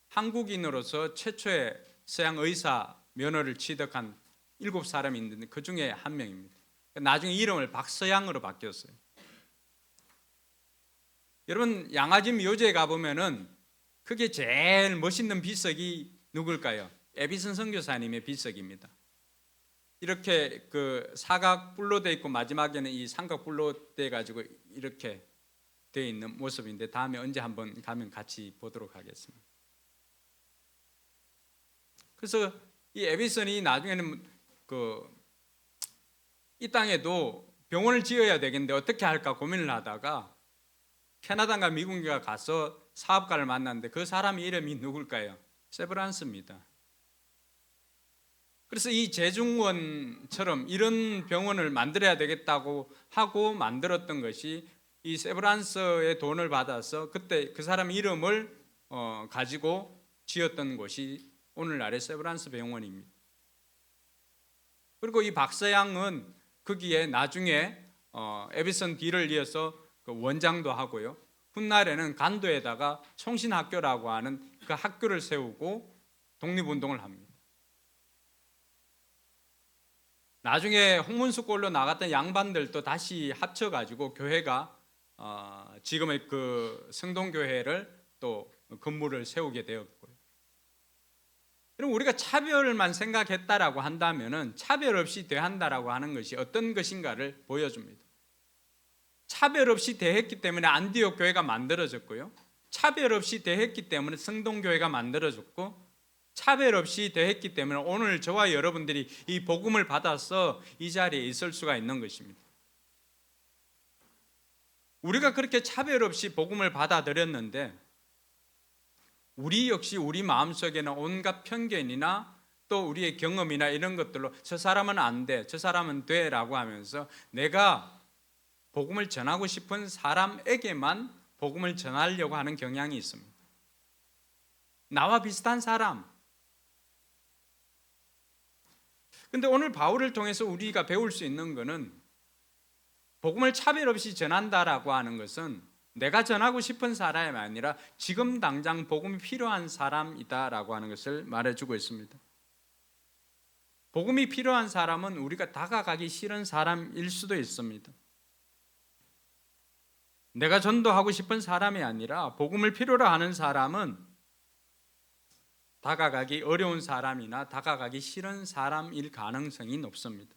한국인으로서 최초의 서양 의사 면허를 취득한 7사람이 있는데 그 중에 한 명입니다. 나중에 이름을 박서양으로 바뀌었어요. 여러분, 양아진 묘지에 가보면은 그게 제일 멋있는 비석이 누굴까요? 에비슨 선교사님의 비석입니다. 이렇게 그 사각 뿔로 돼 있고 마지막에는 이 삼각 뿔로 돼 가지고 이렇게 돼 있는 모습인데 다음에 언제 한번 가면 같이 보도록 하겠습니다. 그래서 이 에비슨이 나중에는 이 땅에도 병원을 지어야 되겠는데 어떻게 할까 고민을 하다가 캐나다가 미국에 가서 사업가를 만났는데 그 사람 이름이 누굴까요? 세브란스입니다. 그래서 이 재중원처럼 이런 병원을 만들어야 되겠다고 하고 만들었던 것이 이 세브란스의 돈을 받아서 그때 그 사람 이름을 가지고 지었던 곳이 오늘날의 세브란스 병원입니다. 그리고 이 박서양은 거기에 나중에 에비슨 D를 이어서 그 원장도 하고요. 훗날에는 간도에다가 총신학교라고 하는 그 학교를 세우고 독립운동을 합니다. 나중에 홍문수골로 나갔던 양반들도 다시 합쳐가지고 교회가 지금의 그 성동교회를 또 건물을 세우게 되었고요. 그럼 우리가 차별만 생각했다라고 한다면은 차별 없이 대한다라고 하는 것이 어떤 것인가를 보여줍니다. 차별 없이 대했기 때문에 안디옥 교회가 만들어졌고요. 차별 없이 대했기 때문에 성동교회가 만들어졌고, 차별 없이 대했기 때문에 오늘 저와 여러분들이 이 복음을 받아서 이 자리에 있을 수가 있는 것입니다. 우리가 그렇게 차별 없이 복음을 받아들였는데 우리 역시 우리 마음속에는 온갖 편견이나 또 우리의 경험이나 이런 것들로 저 사람은 안 돼, 저 사람은 돼 라고 하면서 내가 복음을 전하고 싶은 사람에게만 복음을 전하려고 하는 경향이 있습니다. 나와 비슷한 사람. 근데 오늘 바울을 통해서 우리가 배울 수 있는 것은 복음을 차별 없이 전한다라고 하는 것은 내가 전하고 싶은 사람이 아니라 지금 당장 복음이 필요한 사람이다라고 하는 것을 말해주고 있습니다. 복음이 필요한 사람은 우리가 다가가기 싫은 사람일 수도 있습니다. 내가 전도하고 싶은 사람이 아니라 복음을 필요로 하는 사람은 다가가기 어려운 사람이나 다가가기 싫은 사람일 가능성이 높습니다.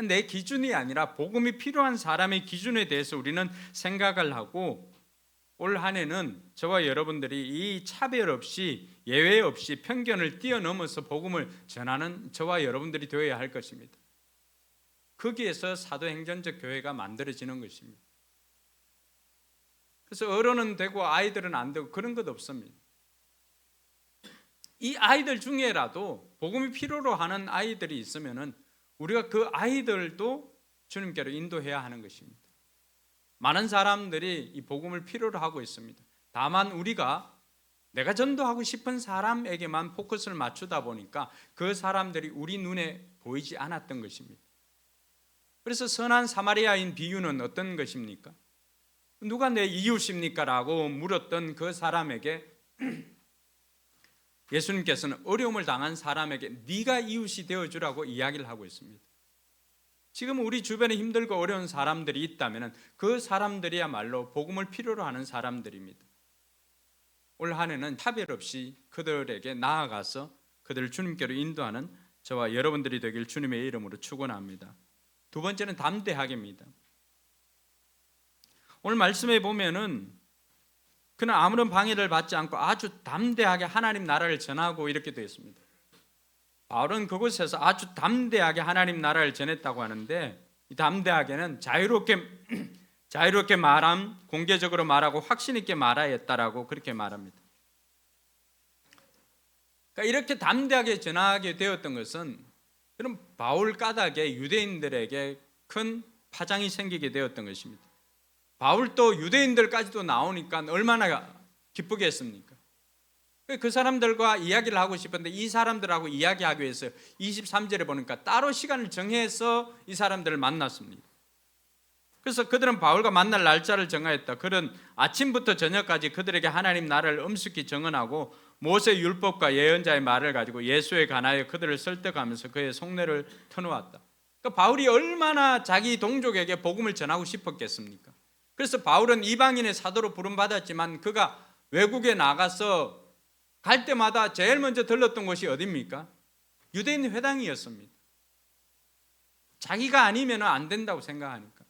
내 기준이 아니라 복음이 필요한 사람의 기준에 대해서 우리는 생각을 하고 올 한 해는 저와 여러분들이 이 차별 없이 예외 없이 편견을 뛰어넘어서 복음을 전하는 저와 여러분들이 되어야 할 것입니다. 거기에서 사도행전적 교회가 만들어지는 것입니다. 그래서 어른은 되고 아이들은 안 되고 그런 것 없습니다. 이 아이들 중에라도 복음이 필요로 하는 아이들이 있으면은 우리가 그 아이들도 주님께로 인도해야 하는 것입니다. 많은 사람들이 이 복음을 필요로 하고 있습니다. 다만 우리가 내가 전도하고 싶은 사람에게만 포커스를 맞추다 보니까 그 사람들이 우리 눈에 보이지 않았던 것입니다. 그래서 선한 사마리아인 비유는 어떤 것입니까? 누가 내 이웃입니까? 라고 물었던 그 사람에게 예수님께서는 어려움을 당한 사람에게 네가 이웃이 되어주라고 이야기를 하고 있습니다. 지금 우리 주변에 힘들고 어려운 사람들이 있다면 그 사람들이야말로 복음을 필요로 하는 사람들입니다. 올 한 해는 차별 없이 그들에게 나아가서 그들을 주님께로 인도하는 저와 여러분들이 되길 주님의 이름으로 축원합니다. 두 번째는 담대하게입니다. 오늘 말씀에 보면은 그는 아무런 방해를 받지 않고 아주 담대하게 하나님 나라를 전하고 이렇게 되어 있습니다. 바울은 그곳에서 아주 담대하게 하나님 나라를 전했다고 하는데 이 담대하게는 자유롭게 말함, 공개적으로 말하고 확신 있게 말하였다라고 그렇게 말합니다. 그러니까 이렇게 담대하게 전하게 되었던 것은 그런 바울 까닭에 유대인들에게 큰 파장이 생기게 되었던 것입니다. 바울도 유대인들까지도 나오니까 얼마나 기쁘겠습니까? 그 사람들과 이야기를 하고 싶은데 이 사람들하고 이야기하기 위해서 23절에 보니까 따로 시간을 정해서 이 사람들을 만났습니다. 그래서 그들은 바울과 만날 날짜를 정하였다. 그는 아침부터 저녁까지 그들에게 하나님 나라를 엄숙히 정언하고 모세 율법과 예언자의 말을 가지고 예수에 관하여 그들을 설득하면서 그의 속내를 터놓았다. 그러니까 바울이 얼마나 자기 동족에게 복음을 전하고 싶었겠습니까? 그래서 바울은 이방인의 사도로 부름받았지만 그가 외국에 나가서 갈 때마다 제일 먼저 들렀던 곳이 어디입니까? 유대인 회당이었습니다. 자기가 아니면 안 된다고 생각하니까.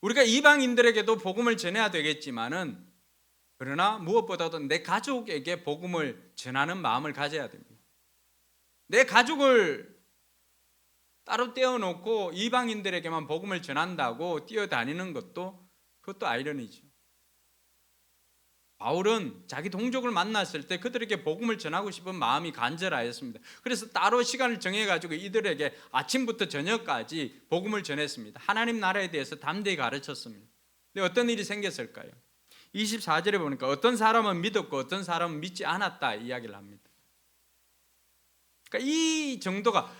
우리가 이방인들에게도 복음을 전해야 되겠지만은 그러나 무엇보다도 내 가족에게 복음을 전하는 마음을 가져야 됩니다. 내 가족을 따로 떼어놓고 이방인들에게만 복음을 전한다고 뛰어다니는 그것도 아이러니죠. 바울은 자기 동족을 만났을 때 그들에게 복음을 전하고 싶은 마음이 간절하였습니다. 그래서 따로 시간을 정해가지고 이들에게 아침부터 저녁까지 복음을 전했습니다. 하나님 나라에 대해서 담대히 가르쳤습니다. 근데 어떤 일이 생겼을까요? 24절에 보니까 어떤 사람은 믿었고 어떤 사람은 믿지 않았다 이야기를 합니다. 그러니까 이 정도가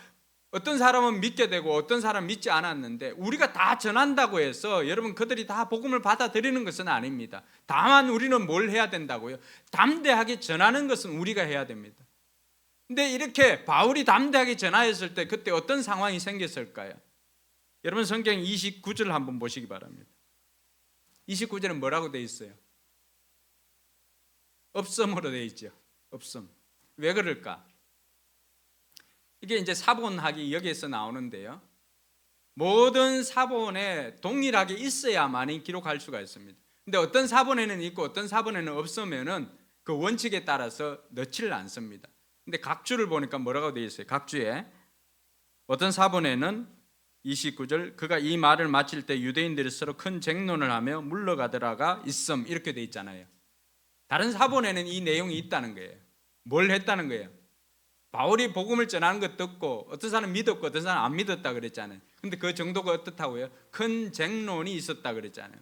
어떤 사람은 믿게 되고 어떤 사람은 믿지 않았는데 우리가 다 전한다고 해서 여러분 그들이 다 복음을 받아들이는 것은 아닙니다. 다만 우리는 뭘 해야 된다고요? 담대하게 전하는 것은 우리가 해야 됩니다. 근데 이렇게 바울이 담대하게 전하였을 때 그때 어떤 상황이 생겼을까요? 여러분 성경 29절 한번 보시기 바랍니다. 29절은 뭐라고 되어 있어요? 없음으로 되어 있죠. 없음. 왜 그럴까? 이게 이제 사본학이 여기에서 나오는데요. 모든 사본에 동일하게 있어야만이 기록할 수가 있습니다. 근데 어떤 사본에는 있고 어떤 사본에는 없으면은 그 원칙에 따라서 넣지를 않습니다. 근데 각주를 보니까 뭐라고 되어 있어요? 각주에 어떤 사본에는 29절 그가 이 말을 마칠 때 유대인들이 서로 큰 쟁론을 하며 물러가더라가 있음 이렇게 되어 있잖아요. 다른 사본에는 이 내용이 있다는 거예요. 뭘 했다는 거예요? 바울이 복음을 전하는 것 듣고 어떤 사람은 믿었고 어떤 사람은 안 믿었다 그랬잖아요. 근데 그 정도가 어떻다고요? 큰 쟁론이 있었다 그랬잖아요.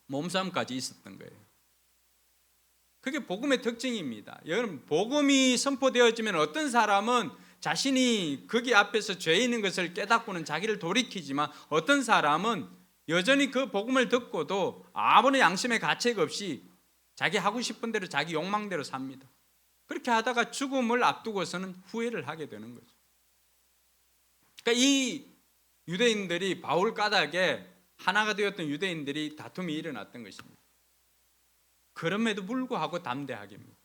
몸싸움까지 있었던 거예요. 그게 복음의 특징입니다. 여러분, 복음이 선포되어지면 어떤 사람은 자신이 거기 앞에서 죄 있는 것을 깨닫고는 자기를 돌이키지만 어떤 사람은 여전히 그 복음을 듣고도 아무런 양심의 가책 없이 자기 하고 싶은 대로 자기 욕망대로 삽니다. 그렇게 하다가 죽음을 앞두고서는 후회를 하게 되는 거죠. 그러니까 이 유대인들이 바울 까닭에 하나가 되었던 유대인들이 다툼이 일어났던 것입니다. 그럼에도 불구하고 담대하게입니다.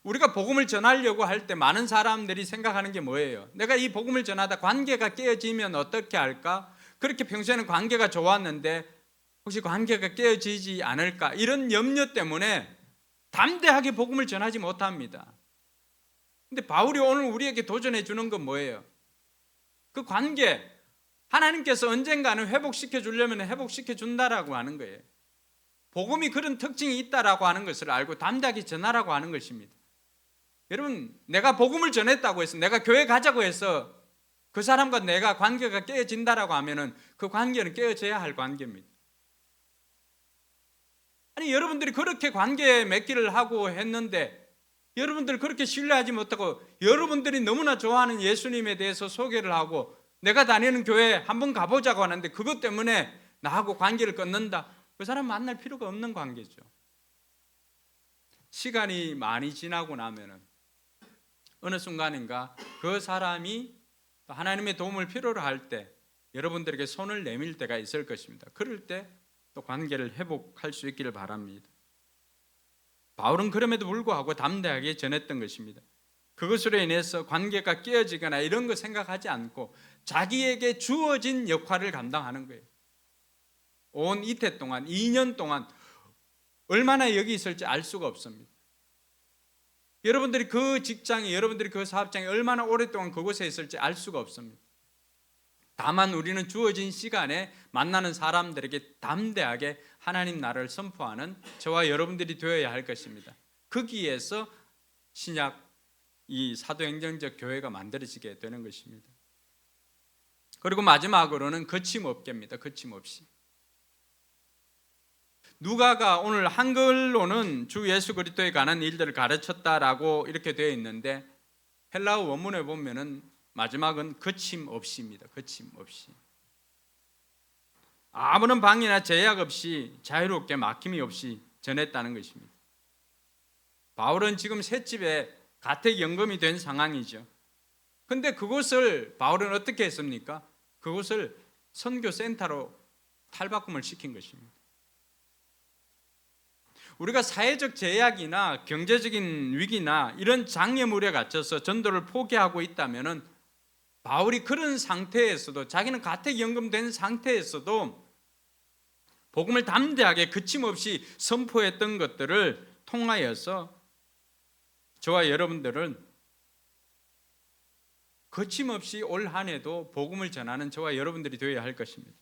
우리가 복음을 전하려고 할 때 많은 사람들이 생각하는 게 뭐예요? 내가 이 복음을 전하다 관계가 깨어지면 어떻게 할까? 그렇게 평소에는 관계가 좋았는데 혹시 관계가 깨어지지 않을까? 이런 염려 때문에 담대하게 복음을 전하지 못합니다. 근데 바울이 오늘 우리에게 도전해 주는 건 뭐예요? 그 관계, 하나님께서 언젠가는 회복시켜 주려면 회복시켜 준다라고 하는 거예요. 복음이 그런 특징이 있다라고 하는 것을 알고 담대하게 전하라고 하는 것입니다. 여러분, 내가 복음을 전했다고 해서 내가 교회 가자고 해서 그 사람과 내가 관계가 깨어진다라고 하면은 그 관계는 깨어져야 할 관계입니다. 아니, 여러분들이 그렇게 관계 맺기를 하고 했는데 여러분들 그렇게 신뢰하지 못하고 여러분들이 너무나 좋아하는 예수님에 대해서 소개를 하고 내가 다니는 교회 한번 가보자고 하는데 그것 때문에 나하고 관계를 끊는다. 그 사람 만날 필요가 없는 관계죠. 시간이 많이 지나고 나면은 어느 순간인가 그 사람이 하나님의 도움을 필요로 할 때 여러분들에게 손을 내밀 때가 있을 것입니다. 그럴 때 또 관계를 회복할 수 있기를 바랍니다. 바울은 그럼에도 불구하고 담대하게 전했던 것입니다. 그것으로 인해서 관계가 깨어지거나 이런 거 생각하지 않고 자기에게 주어진 역할을 감당하는 거예요. 온 이태 동안 2년 동안 얼마나 여기 있을지 알 수가 없습니다. 여러분들이 그 직장에 여러분들이 그 사업장에 얼마나 오랫동안 그곳에 있을지 알 수가 없습니다. 다만 우리는 주어진 시간에 만나는 사람들에게 담대하게 하나님 나라를 선포하는 저와 여러분들이 되어야 할 것입니다. 거기에서 신약 이 사도행전적 교회가 만들어지게 되는 것입니다. 그리고 마지막으로는 거침없게입니다. 거침없이. 누가가 오늘 한글로는 주 예수 그리스도에 관한 일들을 가르쳤다라고 이렇게 되어 있는데 헬라어 원문에 보면은 마지막은 거침없이입니다. 거침없이. 아무런 방해나 제약 없이 자유롭게 막힘이 없이 전했다는 것입니다. 바울은 지금 셋집에 가택연금이 된 상황이죠. 근데 그곳을 바울은 어떻게 했습니까? 그곳을 선교센터로 탈바꿈을 시킨 것입니다. 우리가 사회적 제약이나 경제적인 위기나 이런 장애물에 갇혀서 전도를 포기하고 있다면은 바울이 그런 상태에서도 자기는 가택연금된 상태에서도 복음을 담대하게 거침없이 선포했던 것들을 통하여서 저와 여러분들은 거침없이 올 한 해도 복음을 전하는 저와 여러분들이 되어야 할 것입니다.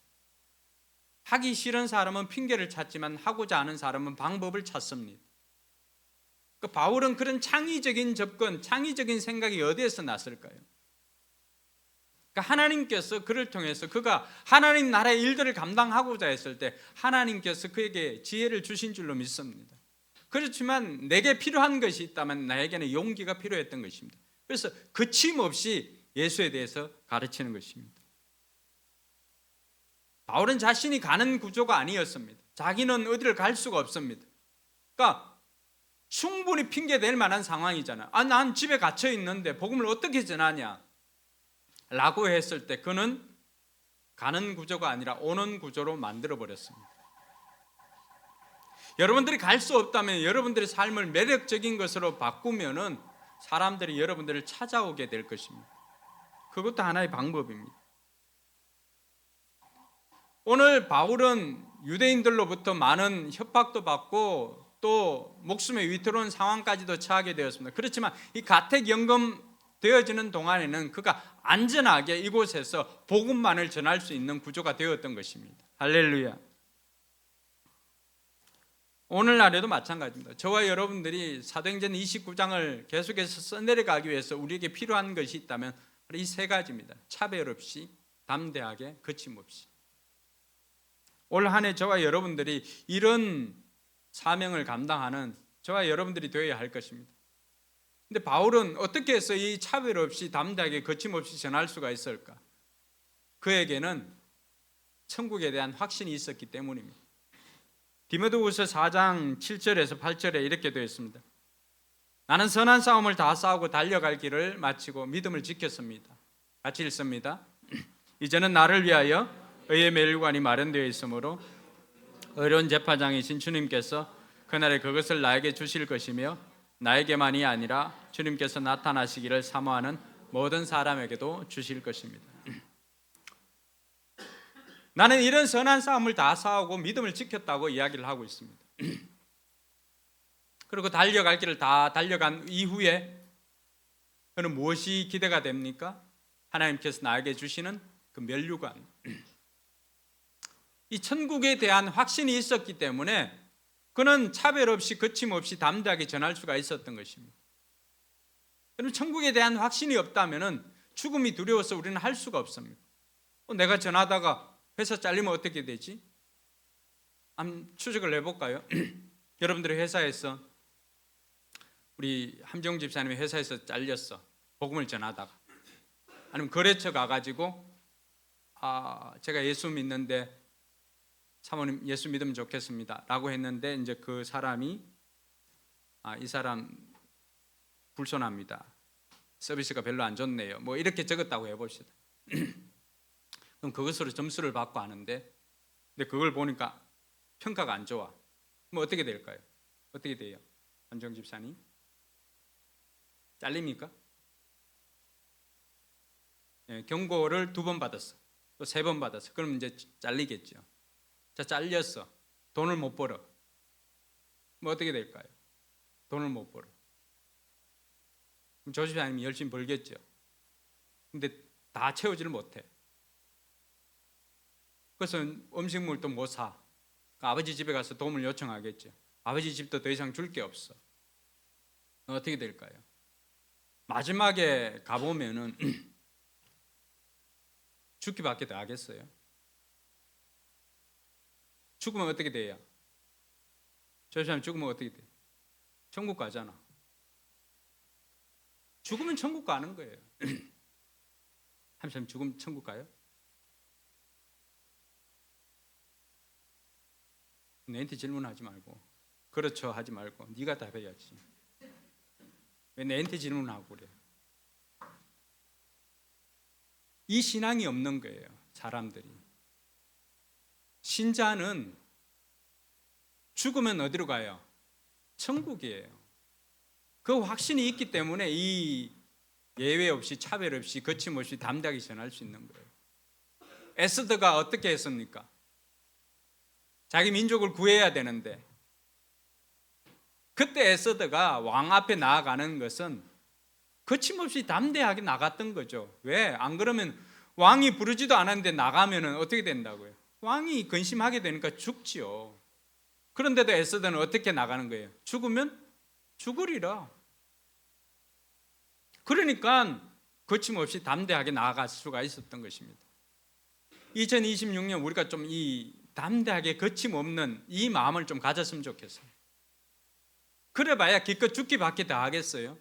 하기 싫은 사람은 핑계를 찾지만 하고자 하는 사람은 방법을 찾습니다. 바울은 그런 창의적인 접근, 창의적인 생각이 어디에서 났을까요? 하나님께서 그를 통해서 그가 하나님 나라의 일들을 감당하고자 했을 때 하나님께서 그에게 지혜를 주신 줄로 믿습니다. 그렇지만 내게 필요한 것이 있다면 나에게는 용기가 필요했던 것입니다. 그래서 거침없이 예수에 대해서 가르치는 것입니다. 바울은 자신이 가는 구조가 아니었습니다. 자기는 어디를 갈 수가 없습니다. 그러니까 충분히 핑계댈 만한 상황이잖아요. 난 집에 갇혀 있는데 복음을 어떻게 전하냐 라고 했을 때 그는 가는 구조가 아니라 오는 구조로 만들어 버렸습니다. 여러분들이 갈 수 없다면 여러분들의 삶을 매력적인 것으로 바꾸면은 사람들이 여러분들을 찾아오게 될 것입니다. 그것도 하나의 방법입니다. 오늘 바울은 유대인들로부터 많은 협박도 받고 또 목숨의 위태로운 상황까지도 처하게 되었습니다. 그렇지만 이 가택 연금되어지는 동안에는 그가 안전하게 이곳에서 복음만을 전할 수 있는 구조가 되었던 것입니다. 할렐루야. 오늘날에도 마찬가지입니다. 저와 여러분들이 사도행전 29장을 계속해서 써내려가기 위해서 우리에게 필요한 것이 있다면 바로 이 세 가지입니다. 차별 없이, 담대하게, 거침없이. 올 한 해 저와 여러분들이 이런 사명을 감당하는 저와 여러분들이 되어야 할 것입니다. 근데 바울은 어떻게 해서 이 차별 없이 담대하게 거침없이 전할 수가 있을까? 그에게는 천국에 대한 확신이 있었기 때문입니다. 디모데후서 4장 7절에서 8절에 이렇게 되어 있습니다. 나는 선한 싸움을 다 싸우고 달려갈 길을 마치고 믿음을 지켰습니다. 같이 읽습니다. 이제는 나를 위하여 의의 멸관이 마련되어 있으므로 어려운 재판장이신 주님께서 그날에 그것을 나에게 주실 것이며 나에게만이 아니라 주님께서 나타나시기를 사모하는 모든 사람에게도 주실 것입니다. 나는 이런 선한 싸움을 다 싸우고 믿음을 지켰다고 이야기를 하고 있습니다. 그리고 달려갈 길을 다 달려간 이후에 그는 무엇이 기대가 됩니까? 하나님께서 나에게 주시는 그 면류관. 이 천국에 대한 확신이 있었기 때문에 그는 차별 없이 거침없이 담대하게 전할 수가 있었던 것입니다. 그럼 천국에 대한 확신이 없다면 죽음이 두려워서 우리는 할 수가 없습니다. 내가 전하다가 회사 잘리면 어떻게 되지? 한번 추적을 해볼까요? 여러분들의 회사에서 우리 함정 집사님이 회사에서 잘렸어. 복음을 전하다가. 아니면 거래처 가가지고 제가 예수 믿는데 사모님 예수 믿으면 좋겠습니다 라고 했는데 이제 그 사람이 이 사람 불손합니다. 서비스가 별로 안 좋네요. 뭐 이렇게 적었다고 해봅시다. 그럼 그것으로 점수를 받고 하는데 근데 그걸 보니까 평가가 안 좋아. 그럼 어떻게 될까요? 어떻게 돼요? 한정 집사님? 잘립니까? 네, 경고를 2번 받았어. 또 3번 받았어. 그럼 이제 잘리겠죠. 자, 잘렸어. 돈을 못 벌어. 뭐 어떻게 될까요? 돈을 못 벌어. 그럼 조 집사님이 열심히 벌겠죠. 근데 다 채우지를 못해. 그래서 음식물도 못 사. 그러니까 아버지 집에 가서 도움을 요청하겠죠. 아버지 집도 더 이상 줄 게 없어. 어떻게 될까요? 마지막에 가보면은 죽기밖에 더 하겠어요? 죽으면 어떻게 돼요? 저 사람 죽으면 어떻게 돼? 천국 가잖아. 죽으면 천국 가는 거예요. 한 사람 죽으면 천국 가요? 내한테 질문하지 말고 그렇죠 하지 말고 네가 답해야지. 왜 내한테 질문하고 그래? 이 신앙이 없는 거예요. 사람들이. 신자는 죽으면 어디로 가요? 천국이에요. 그 확신이 있기 때문에 이 예외 없이 차별 없이 거침없이 담대하게 전할 수 있는 거예요. 에스더가 어떻게 했습니까? 자기 민족을 구해야 되는데 그때 에스더가 왕 앞에 나아가는 것은 거침없이 담대하게 나갔던 거죠. 왜? 안 그러면 왕이 부르지도 않았는데 나가면 어떻게 된다고요? 왕이 근심하게 되니까 죽지요. 그런데도 에스더는 어떻게 나가는 거예요? 죽으면 죽으리라. 그러니까 거침없이 담대하게 나아갈 수가 있었던 것입니다. 2026년 우리가 좀 이 담대하게 거침없는 이 마음을 좀 가졌으면 좋겠어요. 그래봐야 기껏 죽기밖에 더 하겠어요.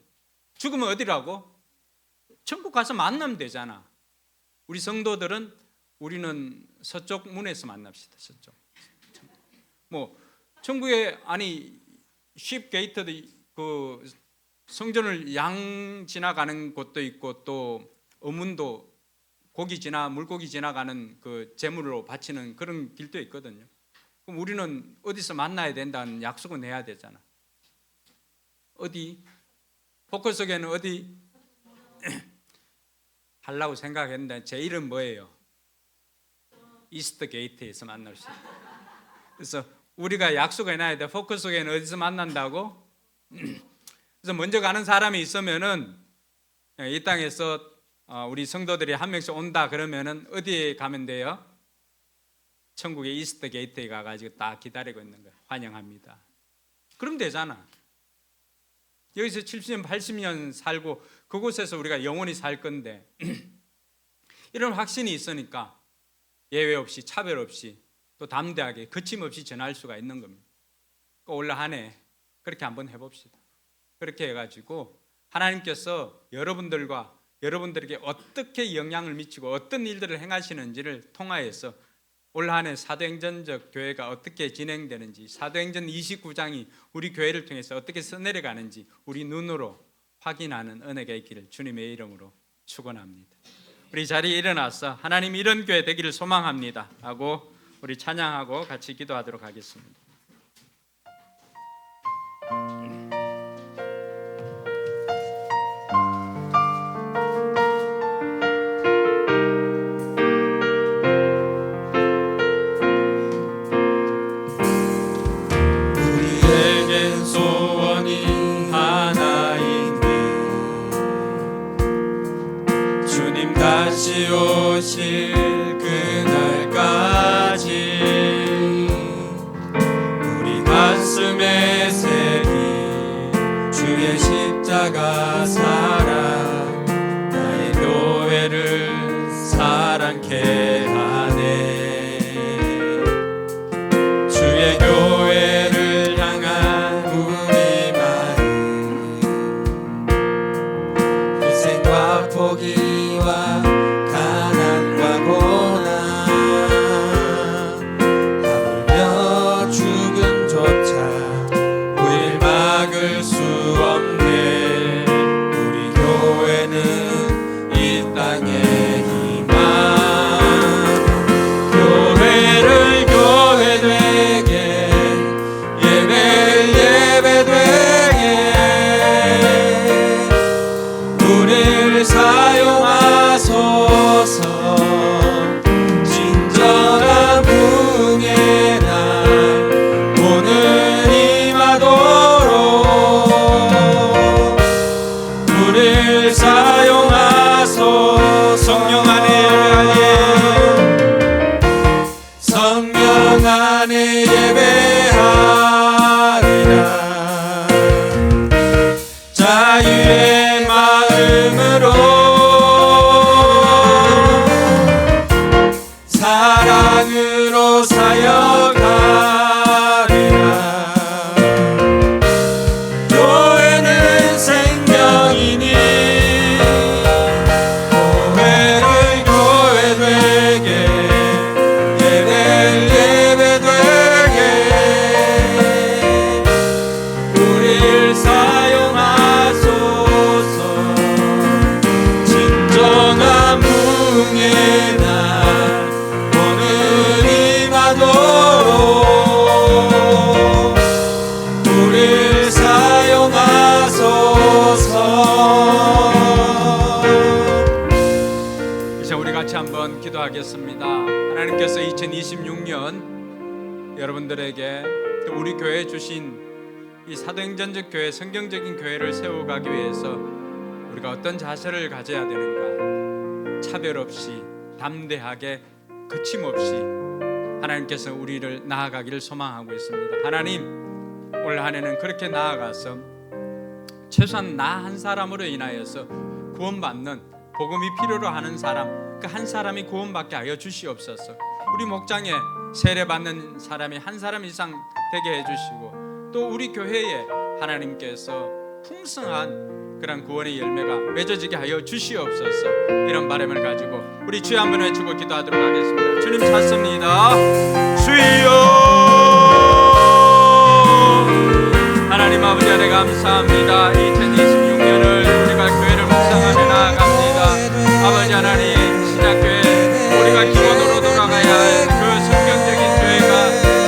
죽으면 어디라고? 천국 가서 만나면 되잖아. 우리 성도들은 우리는 서쪽 문에서 만납시다. 서쪽. 뭐 천국에 쉽 게이트도 그 성전을 양 지나가는 곳도 있고 또 어문도 물고기 지나가는 그 제물로 바치는 그런 길도 있거든요. 그럼 우리는 어디서 만나야 된다는 약속은 해야 되잖아. 어디? 포커 속에는 어디? 하려고 생각했는데 제 이름 뭐예요? 이스트 게이트에서 만날 수 있어요. 그래서 우리가 약속해 놔야 돼. 포커스교회는 어디서 만난다고? 그래서 먼저 가는 사람이 있으면은 이 땅에서 우리 성도들이 한 명씩 온다 그러면은 어디에 가면 돼요? 천국의 이스트 게이트에 가가지고 딱 기다리고 있는 거예요. 환영합니다. 그럼 되잖아. 여기서 70년 80년 살고 그곳에서 우리가 영원히 살 건데 이런 확신이 있으니까 예외 없이 차별 없이 또 담대하게 거침없이 전할 수가 있는 겁니다. 올 한 해 그렇게 한번 해봅시다. 그렇게 해가지고 하나님께서 여러분들에게 어떻게 영향을 미치고 어떤 일들을 행하시는지를 통하여서 올 한 해 사도행전적 교회가 어떻게 진행되는지, 사도행전 29장이 우리 교회를 통해서 어떻게 써내려가는지 우리 눈으로 확인하는 은혜가 있기를 주님의 이름으로 축원합니다. 우리 자리에 일어나서 하나님 이런 교회 되기를 소망합니다 하고 우리 찬양하고 같이 기도하도록 하겠습니다. 우리에겐 소원이 하나인데 주님 다시 오실 그날까지 우리 가슴에 새긴 주의 십자가 사랑 나의 교회를 사랑케 하네. 주의 교회를 향한 우리 마음 희생과 포기와 가난과 고난 하물며 죽음조차 우릴 막을 수 없네. 우리 교회는 이 땅의 희망 교회를 교회 되게 예배를 예배 되게 우리를 사용하소서. 진정한 부흥의 날 오늘 임하도록 우리를 사용하소서. 성령 안에 성령 안에 예배하리라. 자유의 마음으로 사랑으로 사역하리라. 교회는 생명이니 교회를 교회 되게 예배를 예배 되게 우리를 사용하소서. 진정한 부흥의 날 오늘 임하도록 우리를 사용하소서. 이제 우리 같이 한번 기도하겠습니다. 하나님께서 2026년 여러분들에게 또 우리 교회에 주신 이 사도행전적 교회, 성경적인 교회를 세워가기 위해서 우리가 어떤 자세를 가져야 되는가, 차별 없이 담대하게 거침없이 하나님께서 우리를 나아가기를 소망하고 있습니다. 하나님, 올 한 해는 그렇게 나아가서 최소한 나 한 사람으로 인하여서 구원받는, 복음이 필요로 하는 사람, 그 한 사람이 구원받게 하여 주시옵소서. 우리 목장에 세례받는 사람이 한 사람 이상 되게 해주시고 또 우리 교회에 하나님께서 풍성한 그런 구원의 열매가 맺어지게 하여 주시옵소서. 이런 바람을 가지고 우리 주여 한번 외치고 기도하도록 하겠습니다. 주님 찾습니다. 주여. 하나님 아버지 안에 감사합니다. 2026년을 우리가 교회를 묵상하며 나아갑니다. 아버지 하나님, 신약교회 우리가 기본으로 돌아가야 할 그 성경적인 교회가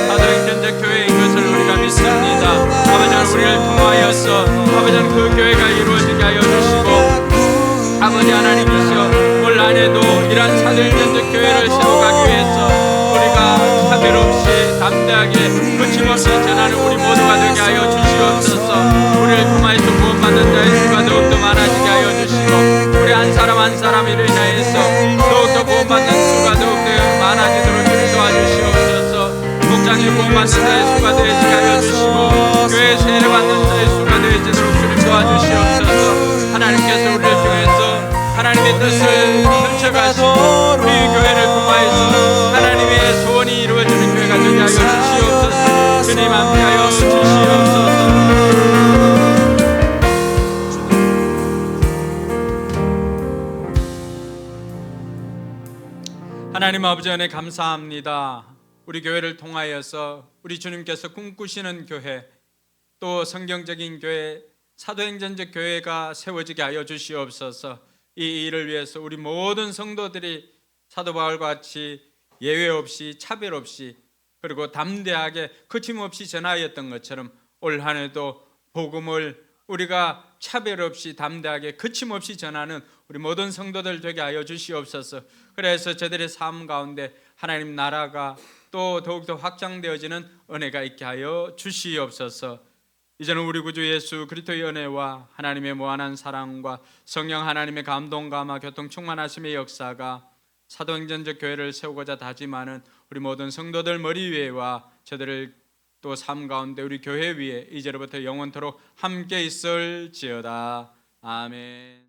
사도행전적 교회인 것을 우리가 믿습니다. 아버지 하나님, 우리를 통하여서 아버지 하나님 그 교회가 이루어지게 하여 주시고 아버지 하나님이시여 올 한해도 이러한 사도행전적 교회를 세워가기 위해서 담대하게 거침없이 전하는 우리 모두가 되게 하여 주시옵소서. 우리를 통하여서 구원받는 자의 수가 더욱더 많아지게 하여 주시고 우리 한 사람 한 사람 이를 인하여서 더욱더 구원받는 수가 더욱더 많아지도록 주님 도와주시옵소서. 목장에 구원받는 자의 수가 되어지게 하여 주시고 교회 세례받는 자의 수가 되어지도록 주님 도와주시옵소서. 하나님께서 우리를 통해서 하나님의 뜻을 펼쳐가시고 우리 교회를 통하여서 하나님의 소원이 이루어지는 교회가 되게 하여 주시옵소서. 주님 함께하여 주시옵소서. 하나님 아버지 은혜 감사합니다. 우리 교회를 통하여서 우리 주님께서 꿈꾸시는 교회, 또 성경적인 교회, 사도행전적 교회가 세워지게 하여 주시옵소서. 이 일을 위해서 우리 모든 성도들이 사도 바울과 같이 예외 없이 차별 없이 그리고 담대하게 거침없이 전하였던 것처럼 올 한 해도 복음을 우리가 차별 없이 담대하게 거침없이 전하는 우리 모든 성도들 되게 하여 주시옵소서. 그래서 저들의 삶 가운데 하나님 나라가 또 더욱더 확장되어지는 은혜가 있게 하여 주시옵소서. 이제는 우리 구주 예수 그리스도의 은혜와 하나님의 무한한 사랑과 성령 하나님의 감동 감화 교통 충만하심의 역사가 사도행전적 교회를 세우고자 다짐하는 우리 모든 성도들 머리 위에와 저들을 또 삶 가운데 우리 교회 위에 이제로부터 영원토록 함께 있을지어다. 아멘.